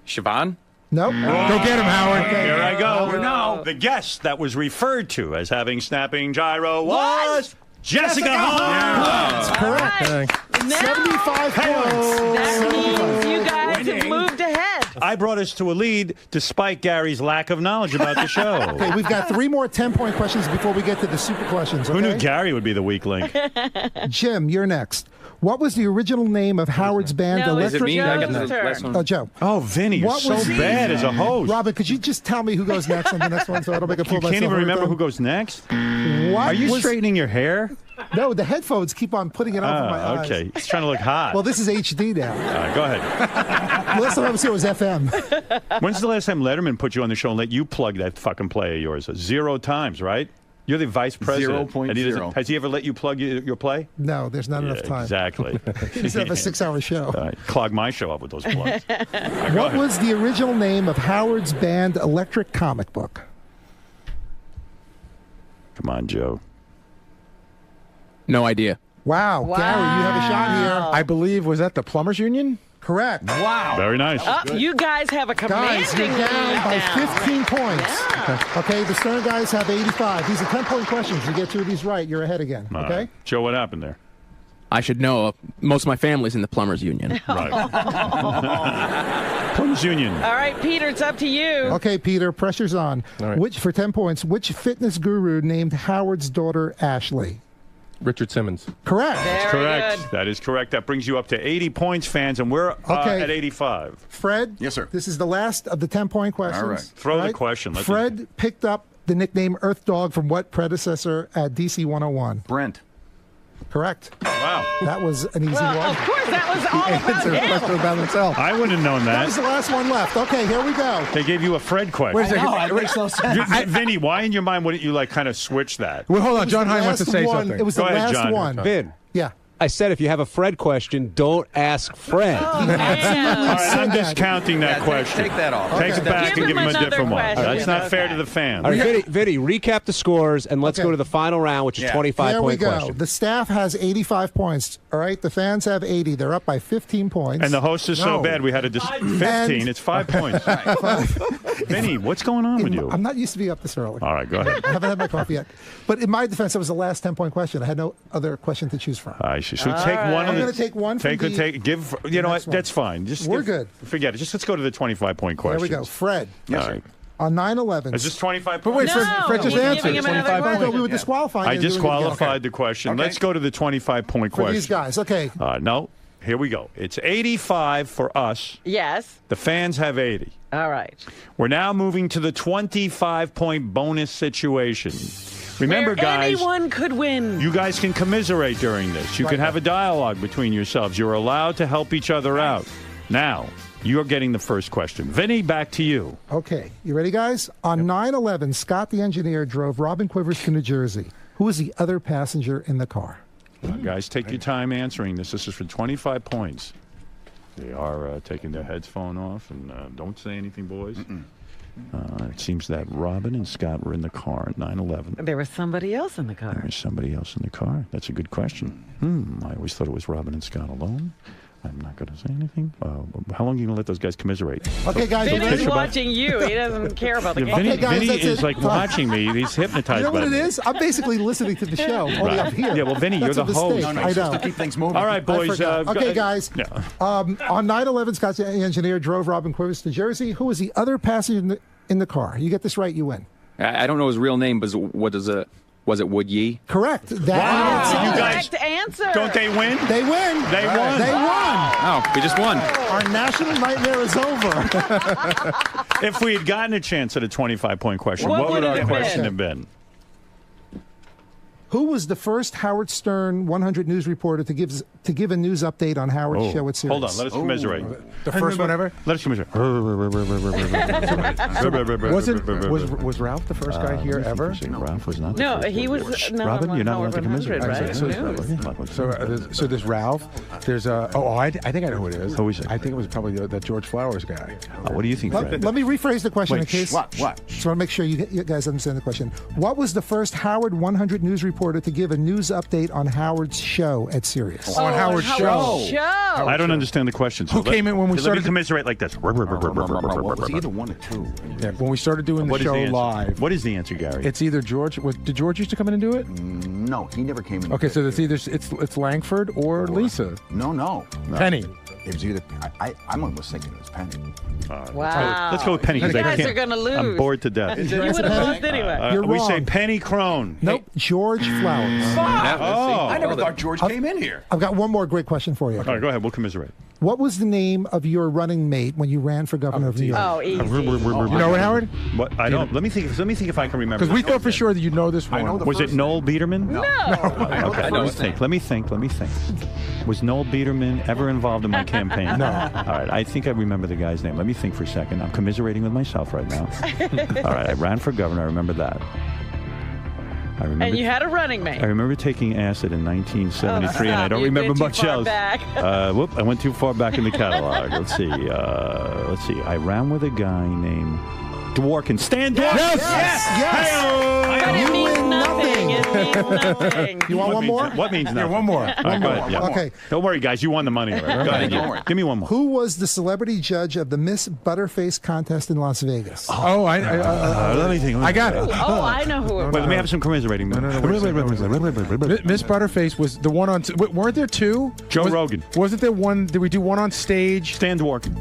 Siobhan? Nope. Go get him, Howard. Here I go. Oh, no. The guest that was referred to as having snapping gyro was Jessica Hahn. That's correct. Now, 75 points. that means you guys have moved ahead. I brought us to a lead despite Gary's lack of knowledge about the show. Okay, we've got 3 more 10-point questions before we get to the super questions. Okay? Who knew Gary would be the weak link? Jim, you're next. What was the original name of Howard's band? No, Electric. is it me? I got the last one. Oh, Joe. Oh, Vinny, you're What so was- bad as a host. Robin, could you just tell me who goes next on the next one so I don't make a fool You of myself? can't even every remember time? who goes next? What Are you was- straightening your hair? No, the headphones keep on putting it over my eyes. Okay. He's trying to look hot. Well, this is HD now. All right, go ahead. Last time I was here was FM. When's the last time Letterman put you on the show and let you plug that fucking play of yours? 0 times, right? You're the vice president. 0.0. And he doesn't- Has he ever let you plug your play? No, there's not enough time. Exactly. He doesn't have a 6-hour show. All right, clog my show up with those plugs. What was the original name of Howard's band Electric comic book? Come on, Joe. No idea. Wow, Gary, you have a shot here. I believe, was that the Plumbers Union? Correct. Wow. Very nice. You guys have a commanding Guys, you're down by lead 15 points. Okay, the Stern guys have 85. These are 10-point questions. You get 2 of these right, you're ahead again. All Okay? right. Joe, what happened there? I should know. Most of my family's in the Plumbers Union. Right. Plumbers Union. All right, Peter, it's up to you. Okay, Peter, pressure's on. All right. Which, for 10 points, which fitness guru named Howard's daughter Ashley? Richard Simmons. Correct. Very Correct. good. That is correct. That brings you up to 80 points, fans, and we're Okay. at 85. Fred? Yes, sir. This is the last of the 10-point questions. All right. Throw the question. Let Fred picked up the nickname Earth Dog from what predecessor at DC 101? Brent. Correct. Wow. That was an easy Well, one. of course, that was all about him. about himself. I wouldn't have known That was that. the last one left. Okay, here we go. They gave you a Fred question. Wait a second. No, it makes no sense. Vinny, why in your mind wouldn't you like kind of switch that? Well, hold on. It was John the Hine wants to last say one. something. It was Go the ahead, last John. one. Vin, Yeah. I said if you have a Fred question, don't ask Fred. All right, I'm discounting that question. Take that off. Take it back Give and give him him a another different one. question. That's not fair Okay. to the fans. All right, Vinny, recap the scores, and let's Okay. go to the final round, which is Yeah. 25 There we point go. question. The staff has 85 points. All right. The fans have 80. They're up by 15 points. And the host is so No. bad we had to 15. It's 5 points. Vinny, what's going on with you? I'm not used to being up this early. All right, go ahead. I haven't had my coffee yet. But in my defense, that was the last 10-point question. I had no other question to choose from. I see. So take one. I'm of the, going to take one from give. You know what? next one. That's fine. Just We're good. Forget it. Just let's go to the 25-point question. There we go. Fred. Yes, All sir. right. On 9/11. Is this 25 But wait, points? Fred just he's answered. giving him another 25 question. I thought we were points. disqualifying. I and doing it again. disqualified the question. Okay. Let's go to the 25-point For question. these guys. Okay. No. Here we go. It's 85 for us. Yes. The fans have 80. All right. We're now moving to the 25-point bonus situation. Remember, Where guys, anyone could win. you guys can commiserate during this. You can have a dialogue between yourselves. You're allowed to help each other out. Now, you're getting the first question. Vinny, back to you. Okay. You ready, guys? On 9/11, Scott the engineer drove Robin Quivers to New Jersey. Who was the other passenger in the car? Guys, take your time answering this. This is for 25 points. They are taking their headphone off, and don't say anything, boys. It seems that Robin and Scott were in the car at 9/11. There was somebody else in the car. There's somebody else in the car. That's a good question. I always thought it was Robin and Scott alone. I'm not going to say anything. How long are you going to let those guys commiserate? Okay, guys. you Vinny's ready? watching you. He doesn't care about the game. Vinny, Okay, guys, Vinny that's is it. like watching me. He's hypnotized You know what by it me. is? I'm basically listening to the show, only Right. up here. Yeah, well, Vinny, That's you're the a mistake. host. No, I you're supposed know. to keep things moving. All right, I boys. forgot. Okay, guys. Yeah. On 9/11, Scott the engineer drove Robin Quivers to Jersey. Who was the other passenger in the car? You get this right, you win. I don't know his real name, but was it Wood Yee? Correct. Wow. That You guys, Correct answer. don't they win? They win. They won. They won. Oh, we just won. Our national nightmare is over. If we had gotten a chance at a 25-point question, What what would would it our have question been? have been? Who was the first Howard Stern 100 News reporter to give a news update on Howard's show at Sirius? Hold on. Let us commiserate. The first one ever? Let us commiserate. Was Ralph the first guy here ever? Ralph was not. No, he was not Robin, on you're not allowed to 100, commiserate. right? So there's Ralph. There's I think I know who it is. Who is it? I think it was probably that George Flowers guy. What do you think, Fred? Let me rephrase the question in Wait, case. What? Just want to make sure you guys understand the question. What was the first Howard 100 News reporter to give a news update on Howard's show at Sirius? On Howard's show. I don't understand the question. So Who came in when we let started? me commiserate like this. It was either one or two. Yeah, when we started doing the What is show the answer? live. What is the answer, Gary? It's either George. Did George used to come in and do it? No, he never came in. Okay, so it's either it's Langford or Lisa. No. Penny. It was either I'm almost thinking it was Penny. Wow. Let's go with Penny. You 'cause I guys can't- are gonna lose. I'm bored to death. You would have lost anyway. You're we wrong. say Penny Crone. Nope, George Flowers. I never thought George came in here. I've got one more great question for you. All right, go ahead. We'll commiserate. What was the name of your running mate when you ran for governor of New York? Oh, easy. You know it, Howard? What? I don't. Let me think. Let me think if I can remember. Because we thought for sure that you know this one. Was it Noel Biederman? No. Okay, let me think. Let me think. Let me think. Was Noel Biederman ever involved in my campaign? No. All right. I think I remember the guy's name. Let me think for a second. I'm commiserating with myself right now. All right. I ran for governor. I remember that. I remember. And you had a running mate. I remember taking acid in 1973, and I don't You've remember been too much far else. back. Whoop! I went too far back in the catalog. Let's see. Let's see. I ran with a guy named Dworkin. Stan Dworkin. But it means nothing. It means nothing. You want one more? What means nothing? Yeah, one more. All right, go ahead. Yeah. Okay. Don't worry, guys. You won the money already. Go ahead. Give me one more. Who was the celebrity judge of the Miss Butterface contest in Las Vegas? Oh, let me think. I got it. Oh, I know who it Wait, was. let me have some commiserating. Miss Butterface was the one on. Weren't there two? Joe Rogan. Wasn't there one? Did we do one on stage? Stan Dworkin.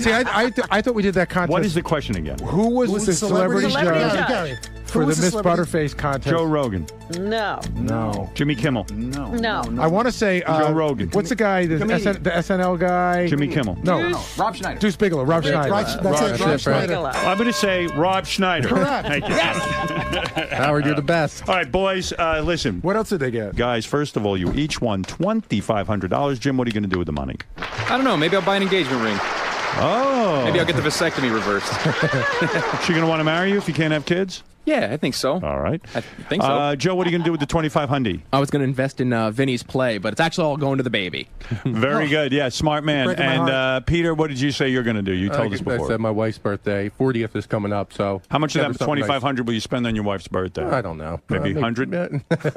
See, I thought we did that contest. What is the question again? Who was the celebrity judge Gary. for Who the was Miss celebrity- Butterface contest? Joe Rogan. No. No. Jimmy Kimmel. No. I want to say Joe Rogan. What's the guy? The SNL guy. Jimmy Kimmel. No. Rob Schneider. Deuce Bigelow. Rob Schneider. Rob Schneider. I'm going to say Rob Schneider. Correct. Thank you. Howard, you're the best. All right, boys, listen. What else did they get? Guys, first of all, you each won $2,500. Jim, what are you going to do with the money? I don't know. Maybe I'll buy an engagement ring. Oh. Maybe I'll get the vasectomy reversed. She going to want to marry you if you can't have kids? Yeah, I think so. All right. I think so. Joe, what are you going to do with the $2,500? I was going to invest in Vinny's play, but it's actually all going to the baby. Very good. Yeah, smart man. Breaking my And Peter, what did you say you're going to do? You told us I before. said my wife's birthday, 40th is coming up, so. How much of never that something nice. $2,500 will you spend on your wife's birthday? I don't know. Maybe 100? Take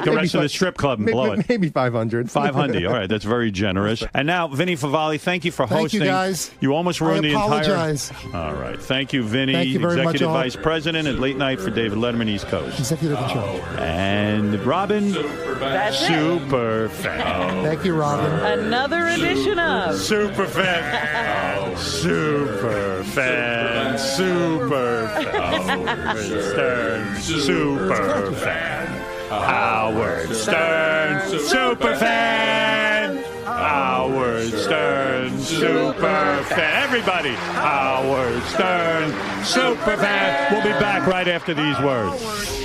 the rest of the strip club and blow it. Maybe 500. 500. All right, that's very generous. And now, Vinny Favali, thank you for Thank you, hosting. guys. You almost ruined I the entire. apologize. All right, thank you, Vinny, Thank you very much, Executive all. Vice President at Late Night for David Letterman, East Coast. Executive control. And Robin, That's it. super fan. Thank you, Robin. Another edition of Super fan. Super fan. Super fan. Stern. Super fan. Howard Stern. Super fan. Howard Stern. Super fan. Everybody. Howard Stern. Super fan. We'll be back right after these words.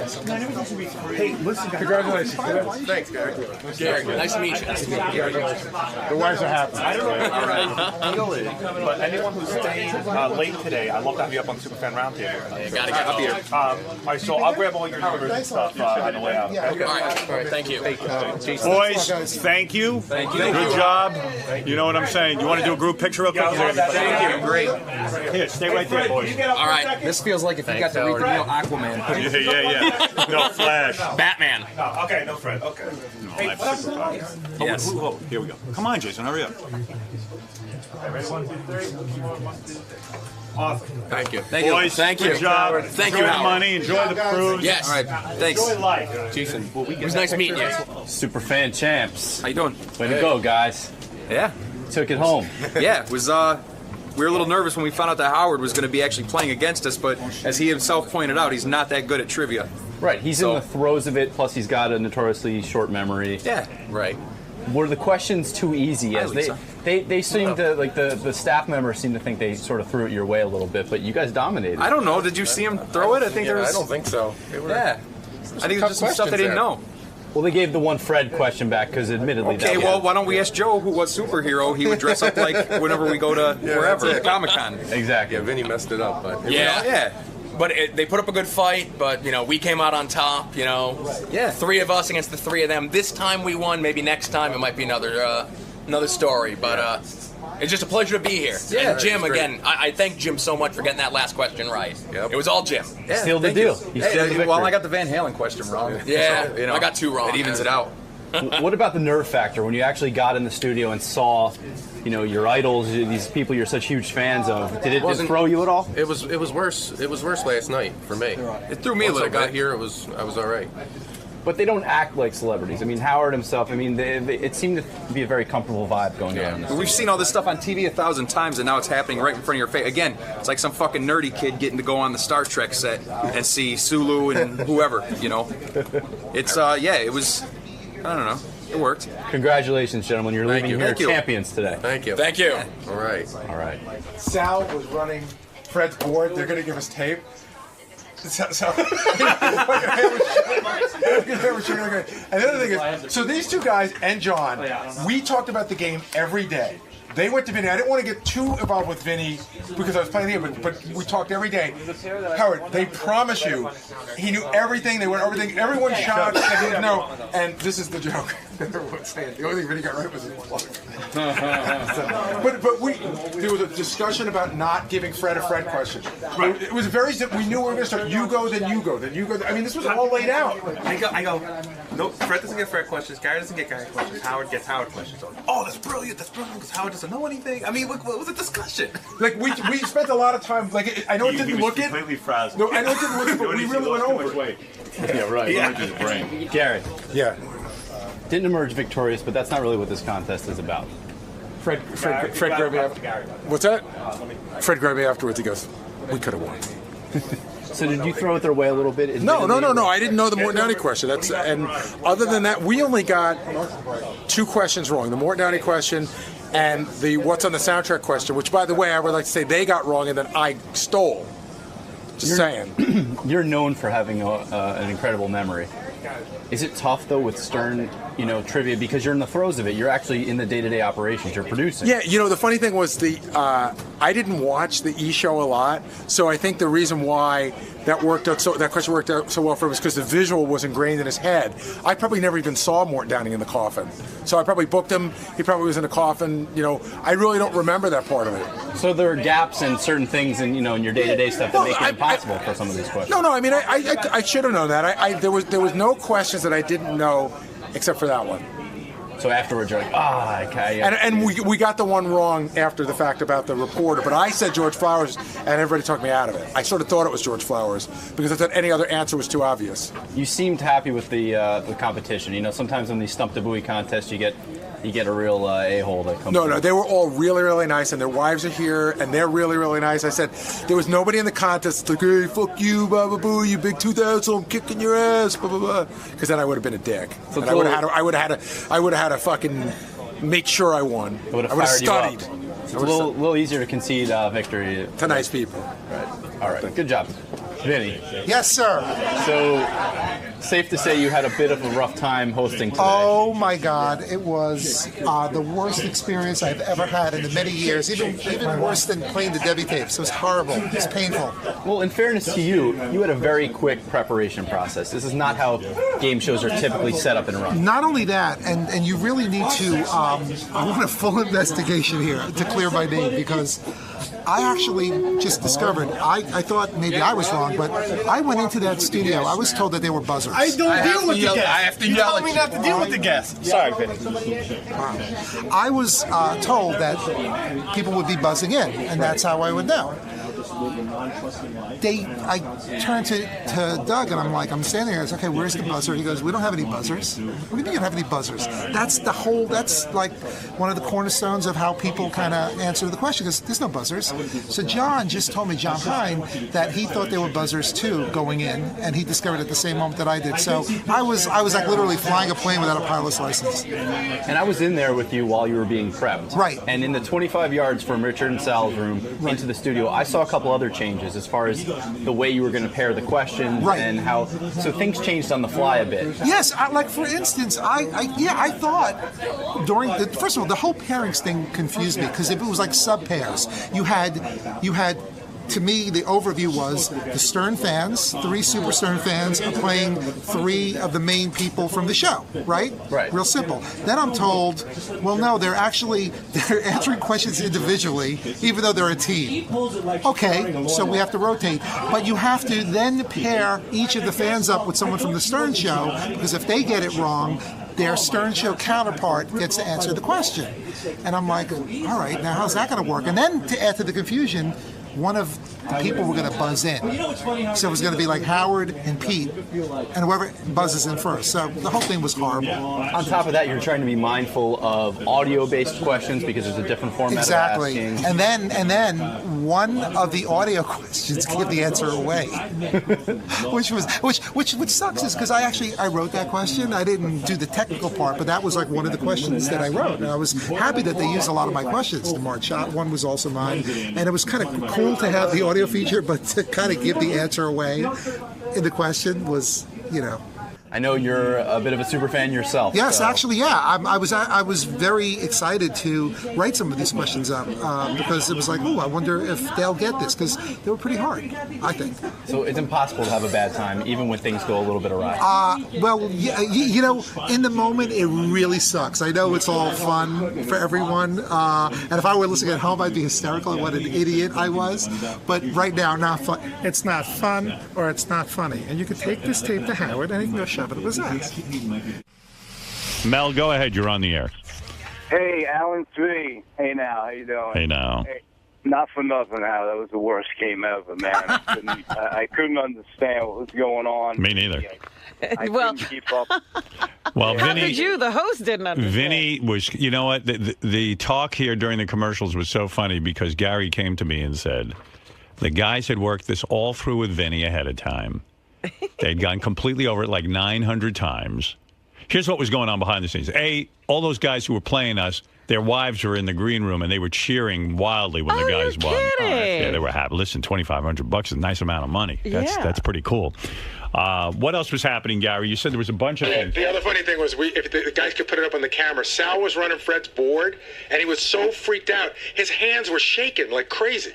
Hey, listen, congratulations. Thanks, Gary. Gary, nice to meet you. The wives are happy. I don't know if you're but anyone who's staying late today, I'd love to have you up on Superfan Roundtable. You gotta get up here. All right, so I'll grab all your numbers and stuff on the way out. Okay? All right, thank you. Boys, thank you. Thank you. Good job. You know what I'm saying. You want to do a group picture real quick? Thank you. Great. Here, stay right there, boys. All right. This feels like if you got to read the real Aquaman. Yeah. No, Flash. Batman. Okay, no Fred. Okay. Yes. Here we go. Come on, Jason, hurry up. Ready? 1, 2, 3. Awesome. Thank you. Thank you. Boys, Thank you. good job. Thank enjoy you, the Howard. money. Enjoy the cruise. Yes. All right. Thanks. Enjoy life. Jason, will we It was nice meeting you. Superfan champs. How you doing? Way to go, guys. Yeah. Took it home. Yeah, it was we were a little nervous when we found out that Howard was going to be actually playing against us, but as he himself pointed out, he's not that good at trivia. Right, he's in the throes of it, plus he's got a notoriously short memory. Yeah, right. Were the questions too easy? As they seem to, like the staff members seem to think they sort of threw it your way a little bit, but you guys dominated. I don't know. Did you see him throw it? I think there was. I don't think so. Yeah. I think it was just some stuff they didn't know. Well, they gave the one Fred question back because admittedly. Okay, well, why don't we ask Joe, who was superhero? He would dress up like whenever we go to wherever, Comic-Con. Exactly. Yeah, Vinny messed it up, but Yeah. But they put up a good fight, but, we came out on top, Yeah. 3 of us against the 3 of them. This time we won. Maybe next time it might be another story. But it's just a pleasure to be here. Yeah, and Jim, it's great. again, I thank Jim so much for getting that last question right. Yep. It was all Jim. Yeah, Sealed the thank deal. you. You sealed the victory. Well, I got the Van Halen question wrong. Yeah, so, I got 2 wrong. It evens it out. What about the nerve factor when you actually got in the studio and saw, your idols, these people you're such huge fans of? Did it throw you at all? It was worse. It was worse last night for me. It threw me a little bit. Once I got here, I was all right. But they don't act like celebrities. I mean, Howard himself, it seemed to be a very comfortable vibe going on. But we've seen all this stuff on TV 1,000 times, and now it's happening right in front of your face. Again, it's like some fucking nerdy kid getting to go on the Star Trek set and see Sulu and whoever, It's, it was, I don't know. It worked. Congratulations, gentlemen. You're leaving here champions today. Thank you. Thank you. All right. All right. Sal was running Fred's board. They're going to give us tape. And the other thing is, so these two guys and John, we talked about the game every day. They went to Vinny. I didn't want to get too involved with Vinny because I was playing the game, but we talked every day. Howard, they promise you, he knew everything. They went everything. Everyone shot. And he didn't know. And this is the joke that everyone's saying. The only thing Vinny got right was his plug. But there was a discussion about not giving Fred a Fred question. It was very simple. We knew we were going to start. You go, then you go, then you go. I mean, this was all laid out. I go. No, Fred doesn't get Fred questions. Gary doesn't get Gary questions. Howard gets Howard questions. Oh, that's brilliant. Because Howard doesn't know anything. I mean, what was the discussion? Like we spent a lot of time. Like I know it didn't look it. Completely frazzled. No, I know it didn't look it, but we really went over it. Yeah, right. Yeah. His brain. Gary. Yeah. Didn't emerge victorious, but that's not really what this contest is about. Fred grabbed me afterwards. What's that? Fred grabbed me afterwards. He goes, "We could have won." So did you throw it their way a little bit? No. I didn't know the Morton Downey question. And other than that, we only got 2 questions wrong: the Morton Downey question and the what's on the soundtrack question. Which, by the way, I would like to say they got wrong and then I stole. Just saying. You're known for having an incredible memory. Is it tough though with Stern, trivia, because you're in the throes of it? You're actually in the day-to-day operations. You're producing. Yeah, the funny thing was I didn't watch the E! Show a lot, so I think the reason why that question worked out so well for him was because the visual was ingrained in his head. I probably never even saw Morton Downey in the coffin, so I probably booked him. He probably was in a coffin. I really don't remember that part of it. So there are gaps in certain things in in your day-to-day stuff that make it impossible for some of these questions. No. I mean, I should have known that. There was no questions that I didn't know except for that one. So afterwards, you're like, okay. Yeah. And we got the one wrong after the fact about the reporter, but I said George Flowers, and everybody talked me out of it. I sort of thought it was George Flowers because I thought any other answer was too obvious. You seemed happy with the competition. Sometimes in these Stump the Buoy contests, you get a real a-hole that comes. No, they were all really, really nice, and their wives are here, and they're really, really nice. I said there was nobody in the contest like, hey, fuck you, blah blah boo, you big 2000, I'm kicking your ass, blah blah blah. Because then I would have been a dick. So and I would have had to fucking make sure I won. I would have studied. It's a little easier to concede victory to nice people. Right. All right. Good job, Vinny. Yes, sir. So, safe to say you had a bit of a rough time hosting today. Oh my God! It was the worst experience I've ever had in many years. Even worse than playing the Debbie tapes. It was horrible. It was painful. Well, in fairness to you, you had a very quick preparation process. This is not how game shows are typically set up and run. Not only that, and you really need to. I want a full investigation here to clear my name because I actually just discovered. I thought maybe I was wrong, but I went into that studio. I was told that they were buzzers. I don't deal with the guests. I have to yell. You told me not to deal with the guests. Sorry, Vinny. I was told that people would be buzzing in, and that's how I would know. I turned to Doug and I'm standing there. I was okay, where's the buzzer? He goes, we don't have any buzzers. What do you mean you don't have any buzzers? That's like one of the cornerstones of how people kind of answer the question because there's no buzzers. So John just told me, John Hine, that he thought there were buzzers too going in, and he discovered it at the same moment that I did. So I was like literally flying a plane without a pilot's license. And I was in there with you while you were being prepped. Right. And in the 25 yards from Richard and Sal's room into the studio, I saw a couple other changes as far as the way you were going to pair the questions and how. So things changed on the fly a bit. Yes, like for instance, I thought during first of all the whole pairings thing confused me because if it was like sub pairs, you had. To me, the overview was the Stern fans, 3 Super Stern fans are playing 3 of the main people from the show, right? Right. Real simple. Then I'm told, well, no, they're answering questions individually, even though they're a team. Okay, so we have to rotate. But you have to then pair each of the fans up with someone from the Stern show, because if they get it wrong, their Stern Show counterpart gets to answer the question. And I'm like, all right, now how's that going to work? And then to add to the confusion, one of the people were going to buzz in. So it was going to be like Howard and Pete, and whoever buzzes in first. So the whole thing was horrible. On top of that, you're trying to be mindful of audio-based questions because there's a different format Exactly. of asking. And then one of the audio questions gave the answer away, which sucks is because I wrote that question. I didn't do the technical part, but that was like one of the questions that I wrote. And I was happy that they used a lot of my questions. The March Shot one was also mine, and it was kind of cool to have the audio feature, but to kind of give the answer away in the question was, I know you're a bit of a super fan yourself. Yes, so. actually, yeah. I was very excited to write some of these questions up because it was like, I wonder if they'll get this, because they were pretty hard, I think. So it's impossible to have a bad time, even when things go a little bit awry. Well, yeah, in the moment, it really sucks. I know it's all fun for everyone, and if I were listening at home, I'd be hysterical at what an idiot I was. But right now, not fun. It's not fun, or it's not funny. And you can take this tape to Howard, and he can go shove it up his ass. Mel, go ahead. You're on the air. Hey, Alan 3. Hey, now. How you doing? Hey, now. Hey, not for nothing, Hal. That was the worst game ever, man. I couldn't understand what was going on. Me neither. I couldn't keep up. Well, How Vinny, did you? The host didn't understand. Vinny was, you know what? The talk here during the commercials was so funny because Gary came to me and said the guys had worked this all through with Vinny ahead of time. They'd gone completely over it like 900 times. Here's what was going on behind the scenes. All those guys who were playing us, their wives were in the green room and they were cheering wildly when the guys won. Yeah, they were happy. Listen, $2,500 is a nice amount of money. That's pretty cool. What else was happening, Gary? You said there was a bunch of things. The other funny thing was, if the guys could put it up on the camera, Sal was running Fred's board, and he was so freaked out. His hands were shaking like crazy.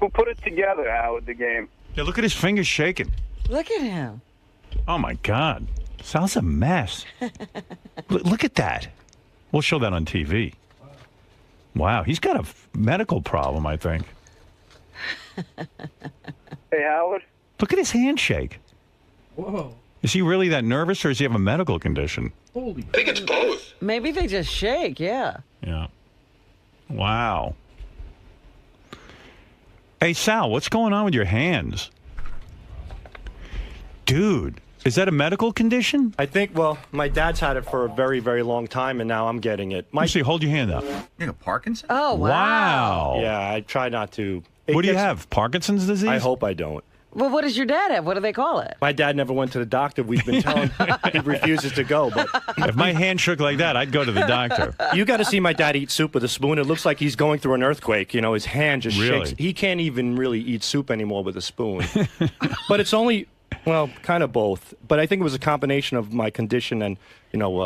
Who put it together, Howard, the game? Yeah, look at his fingers shaking. Look at him. Oh, my God. Sal's a mess. Look at that. We'll show that on TV. Wow, he's got a medical problem, I think. Hey, Howard? Look at his handshake. Whoa. Is he really that nervous, or does he have a medical condition? I think it's both. Maybe they just shake, yeah. Yeah. Wow. Hey, Sal, what's going on with your hands? Dude, is that a medical condition? I think, my dad's had it for a very, very long time, and now I'm getting it. See, hold your hand up. You got Parkinson's? Oh, wow. Yeah, I try not to. What do you have, Parkinson's disease? I hope I don't. Well, what does your dad have? What do they call it? My dad never went to the doctor. We've been telling him he refuses to go. But if my hand shook like that, I'd go to the doctor. You got to see my dad eat soup with a spoon. It looks like he's going through an earthquake. His hand just shakes. He can't even really eat soup anymore with a spoon. But it's only, kind of both. But I think it was a combination of my condition and,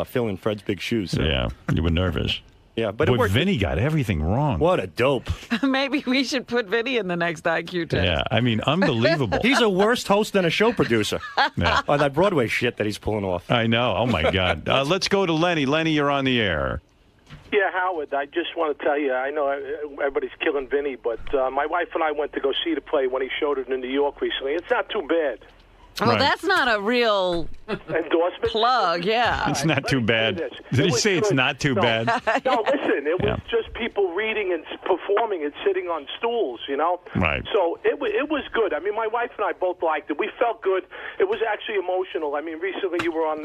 filling Fred's big shoes. So. Yeah, you were nervous. Yeah, but Boy, Vinny got everything wrong. What a dope. Maybe we should put Vinny in the next IQ test. Yeah, I mean, unbelievable. He's a worse host than a show producer. Yeah. Or that Broadway shit that he's pulling off. I know. Oh, my God. Let's go to Lenny. Lenny, you're on the air. Yeah, Howard, I just want to tell you, I know everybody's killing Vinny, but my wife and I went to go see the play when he showed it in New York recently. It's not too bad. Well, that's not a real endorsement plug, yeah. It's not too bad. Did he say it's not too bad? No, listen, it was just people reading and performing and sitting on stools, Right. So it was good. I mean, my wife and I both liked it. We felt good. It was actually emotional. I mean, recently you were on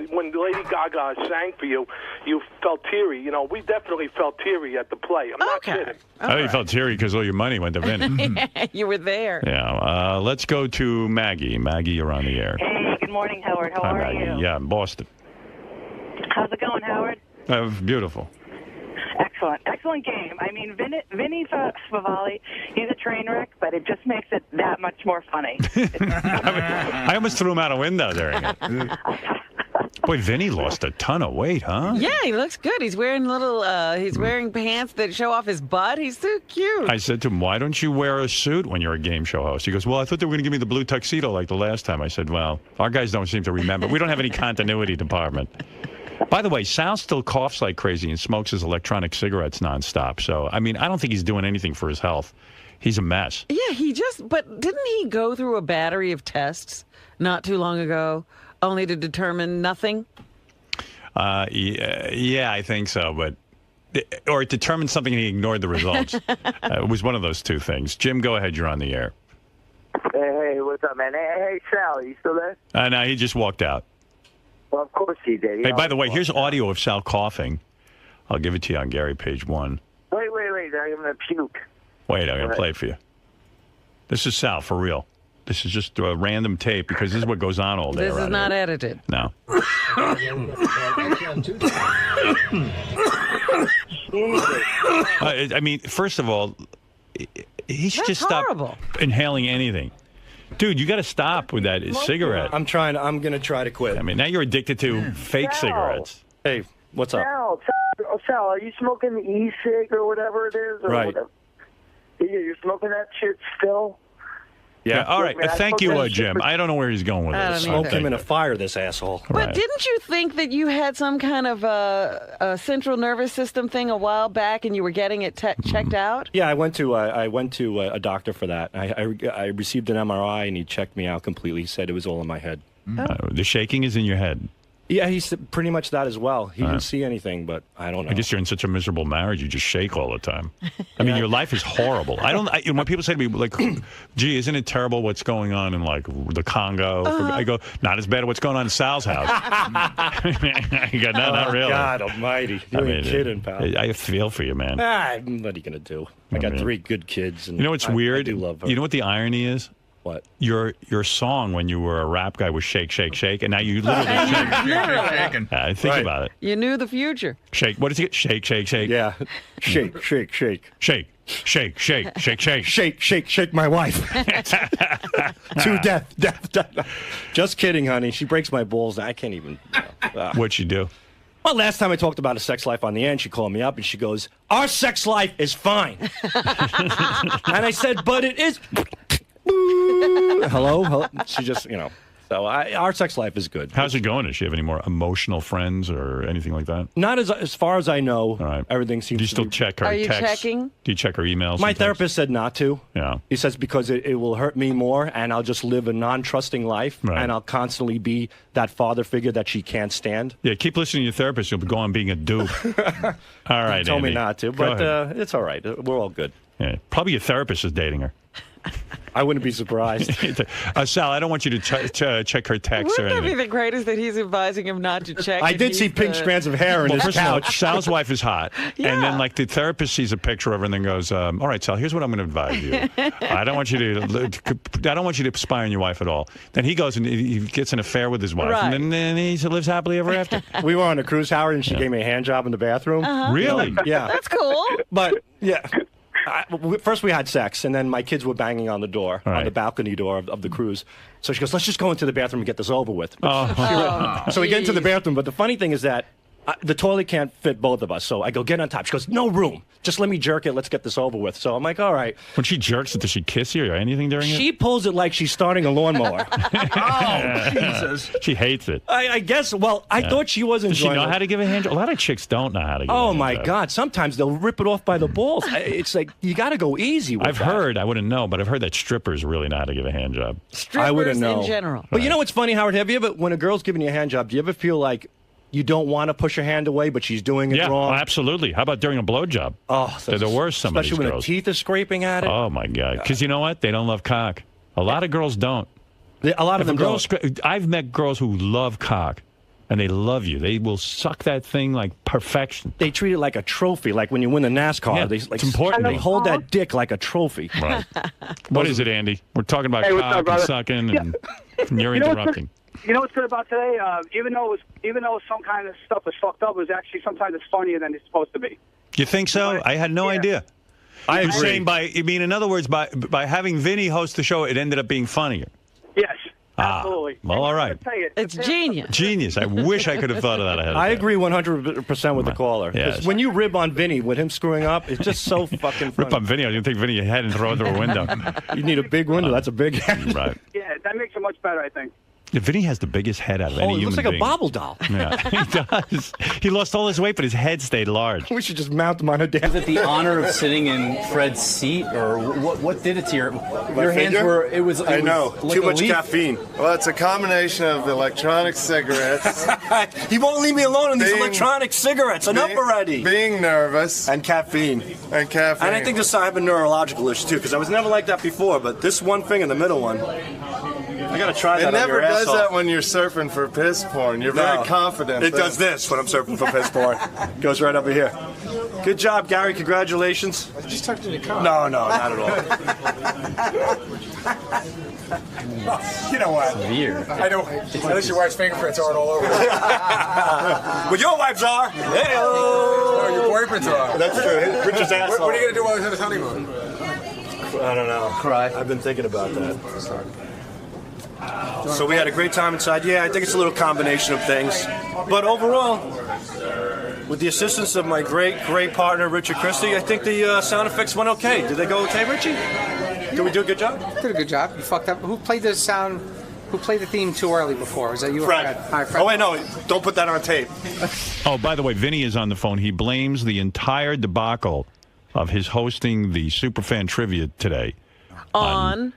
when Lady Gaga sang for you, you felt teary. We definitely felt teary at the play. I'm not kidding. I thought you felt teary because all your money went to Vinny. You were there. Yeah. Let's go to Maggie. Maggie, you're on the air. Hey, good morning, Howard. How Hi, are Maggie. you? Yeah, in Boston. How's it going, Howard? Beautiful. Excellent game. I mean, Vinny Favale, he's a train wreck, but it just makes it that much more funny. I almost threw him out a window there. Boy, Vinny lost a ton of weight, huh? Yeah, he looks good. He's wearing he's wearing pants that show off his butt. He's so cute. I said to him, why don't you wear a suit when you're a game show host? He goes, well, I thought they were going to give me the blue tuxedo like the last time. I said, well, our guys don't seem to remember. We don't have any continuity department. By the way, Sal still coughs like crazy and smokes his electronic cigarettes nonstop. So, I mean, I don't think he's doing anything for his health. He's a mess. Yeah, but didn't he go through a battery of tests not too long ago, only to determine nothing? Yeah, I think so, but or it determined something and he ignored the results. It was one of those two things. Jim, go ahead. You're on the air. Hey, what's up, man? Hey, Sal, are you still there? No, he just walked out. Well, of course he did. Hey, by the way, here's audio of Sal coughing. I'll give it to you on Gary, page 1. Wait. I'm going to puke. Wait, I'm going to play it for you. This is Sal, for real. This is just a random tape because this is what goes on all day. This is not here. edited. No. I mean, first of all, he should just stop inhaling anything. Dude, you got to stop with that cigarette. I'm going to try to quit. I mean, now you're addicted to fake cigarettes. Hey, what's up? Sal, are you smoking the e-cig or whatever it is? Or right. Whatever? You're smoking that shit still? Yeah. All right. Thank you, Jim. I don't know where he's going with this. Smoke him in a fire, this asshole. But didn't you think that you had some kind of a central nervous system thing a while back, and you were getting it checked out? Yeah, I went to a doctor for that. I received an MRI, and he checked me out completely. He said it was all in my head. The shaking is in your head. Yeah, he said pretty much that as well. He didn't see anything, but I don't know. I guess you're in such a miserable marriage, you just shake all the time. I mean, your life is horrible. When people say to me, like, gee, isn't it terrible what's going on in, like, the Congo? I go, not as bad as what's going on in Sal's house. I go, no, not really. God almighty. You ain't kidding, pal. I feel for you, man. What are you going to do? I got 3 good kids. And you know what's weird? I do love her. You know what the irony is? What? Your song when you were a rap guy was Shake, Shake, Shake, and now you literally shake. Think about it. You knew the future. Shake. What does it get? Shake, shake, shake. Yeah. Shake, shake, shake. Shake, shake, shake, shake, shake. Shake, shake, shake my wife. To death. Just kidding, honey. She breaks my balls. I can't even. What'd she do? Well, last time I talked about a sex life on the end, she called me up and she goes, "Our sex life is fine." And I said, "But it is." Hello? She just, So our sex life is good. How's it going? Does she have any more emotional friends or anything like that? Not as far as I know. All right. Everything seems. Do you still check her texts? Are you texts? checking? Do you check her emails? My therapist said not to. Yeah. He says because it will hurt me more, and I'll just live a non-trusting life, and I'll constantly be that father figure that she can't stand. Yeah, keep listening to your therapist. You'll go on being a dupe. All right, He told me Andy. not to, but it's all right. We're all good. Yeah. Probably your therapist is dating her. I wouldn't be surprised. Sal, I don't want you to check her texts or Wouldn't that anything. be the greatest that he's advising him not to check? I and did see he's pink strands of hair in his First of all, couch. Sal's wife is hot. And then, like, the therapist sees a picture of her and then goes, all right, Sal, here's what I'm going to advise you. I don't want you to spy on your wife at all. Then he goes and he gets an affair with his wife. Right. And then he lives happily ever after. We were on a cruise, Howard, and she gave me a hand job in the bathroom. Really? Yeah. That's cool. But, yeah. First we had sex, and then my kids were banging on the door, on the balcony door of the cruise. So she goes, let's just go into the bathroom and get this over with. So we get into the bathroom, but the funny thing is that the toilet can't fit both of us. So I go, get on top. She goes, no room. Just let me jerk it. Let's get this over with. So I'm like, all right. When she jerks it, does she kiss you or anything during it? She pulls it like she's starting a lawnmower. Oh, Jesus. She hates it. I guess, well, I thought she was Does she enjoying know how to give a hand job? A lot of chicks don't know how to give a Oh, hand my job. God. Sometimes they'll rip it off by the balls. It's like, you got to go easy with I've that. heard, I wouldn't know, but I've heard that strippers really know how to give a hand job. I wouldn't know. in general. But you know what's funny, Howard? Have you ever, when a girl's giving you a hand job, do you ever feel like you don't want to push her hand away, but she's doing it wrong? Absolutely. How about during a blowjob? Oh, they're the worst, some of these especially when girls. the teeth are scraping at it. Oh, my God. Because you know what? They don't love cock. A lot of girls don't. A lot of them don't. I've met girls who love cock, and they love you. They will suck that thing like perfection. They treat it like a trophy, like when you win a NASCAR. Yeah, it's important. They hold that dick like a trophy. Right. What is it, Andy? We're talking about Hey, what's cock up, and brother? sucking, and you're You know what's interrupting. You know what's good about today? Even though some kind of stuff was fucked up, it was actually sometimes it's funnier than it's supposed to be. You think so? I had no idea. I You're agree. saying in other words, by having Vinny host the show, it ended up being funnier. Yes, absolutely. Well, all right. It's genius. Genius. I wish I could have thought of that ahead of I time. agree 100% with the caller. 'Cause Yes. when you rib on Vinny with him screwing up, it's just so fucking funny. Rip on Vinny. I didn't think Vinny had and throw it through a window. You need a big window. That's a big hand. Right. Yeah, that makes it much better, I think. Vinny has the biggest head out of any he human looks like being. a bobble doll. Yeah, he does. He lost all his weight, but his head stayed large. We should just mount him on a damn. Is it the honor of sitting in Fred's seat, or what did it to your hands? finger? Were it was I know like too a much leaf. caffeine. Well, it's a combination of electronic cigarettes. He won't leave me alone on these electronic cigarettes. Enough already. Being nervous and caffeine. And caffeine. And I think this I have a neurological issue too, because I was never like that before. But this one thing in the middle one, I gotta try that. It never on your does asshole. that when you're surfing for piss porn. You're very confident. It does this when I'm surfing for piss porn. Goes right over here. Good job, Gary. Congratulations. I just tucked in the car. No, not at all. You know what? Severe. I know. At least your wife's fingerprints aren't all over. Well, your wives are. Hey, no, your boyfriends are. That's true. Richard's asshole. What are you gonna do while he's on his honeymoon? I don't know. Cry. I've been thinking about that. So we had a great time inside. Yeah, I think it's a little combination of things. But overall, with the assistance of my great partner, Richard Christie, I think the sound effects went okay. Did they go okay, Richie? Did we do a good job? Did a good job. You fucked up. Who played the sound? Who played the theme too early before? Was that you or Fred. Hi, Fred. Oh, wait, no. Don't put that on tape. Oh, by the way, Vinny is on the phone. He blames the entire debacle of his hosting the Superfan Trivia today on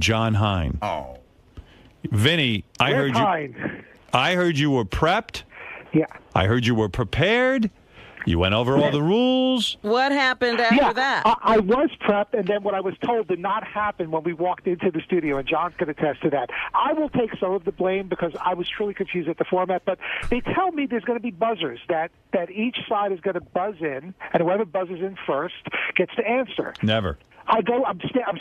John Hine. Oh. Vinny, I heard you were prepped. Yeah. I heard you were prepared. You went over all the rules. What happened after that? I was prepped, and then what I was told did not happen when we walked into the studio, and John could attest to that. I will take some of the blame because I was truly confused at the format, but they tell me there's going to be buzzers, that each side is going to buzz in, and whoever buzzes in first gets to answer. Never. I'm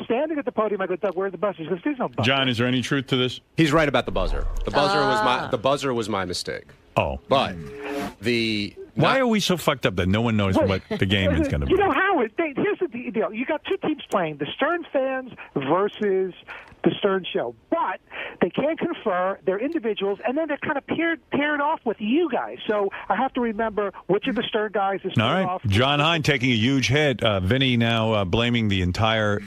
standing at the podium. I go, Doug, where are the buzzers? He goes, there's no buzzers. John, is there any truth to this? He's right about the buzzer. The buzzer was my mistake. Oh. But why are we so fucked up that no one knows what the game is going to be? You know, Howard, here's the deal. You got two teams playing, the Stern fans versus the Stern Show. But they can't confer. They're individuals, and then they're kind of paired off with you guys. So I have to remember which of the Stern guys is All right. off. John Hine taking a huge hit. Vinny now blaming the entire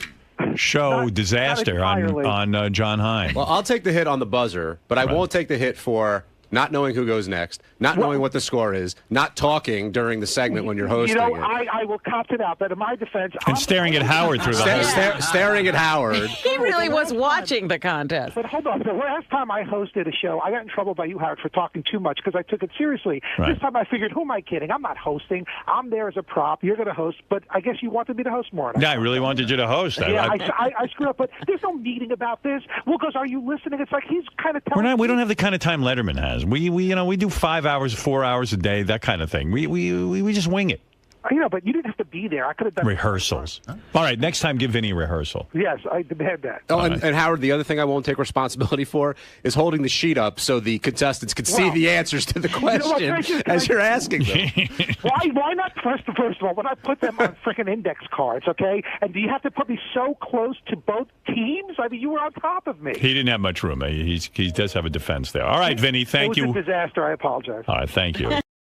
show disaster on John Hine. Well, I'll take the hit on the buzzer, but I won't take the hit for not knowing who goes next, not knowing what the score is, not talking during the segment when you're hosting You know, it. I will cop it out, but in my defense... And staring at Howard through the whole staring at Howard. He really was watching the contest. But hold on. The last time I hosted a show, I got in trouble by you, Howard, for talking too much because I took it seriously. Right. This time I figured, who am I kidding? I'm not hosting. I'm there as a prop. You're going to host, but I guess you wanted me to host more. Yeah, I really wanted you to host. Yeah, I screwed up, but there's no meeting about this. Well, goes, are you listening? It's like he's kind of telling We don't have the kind of time Letterman has. We do 5 hours, 4 hours a day, that kind of thing. We just wing it. You know, but you didn't have to be there. I could have done rehearsals. All right, next time give Vinny a rehearsal. Yes, I demand that. Oh, and Howard, the other thing I won't take responsibility for is holding the sheet up so the contestants can see the answers to the question as you're asking them. Why not first of all, when I put them on freaking index cards, okay? And do you have to put me so close to both teams? I mean, you were on top of me. He didn't have much room. He does have a defense there. All right, Vinny, thank you. It was a disaster. I apologize. All right, thank you.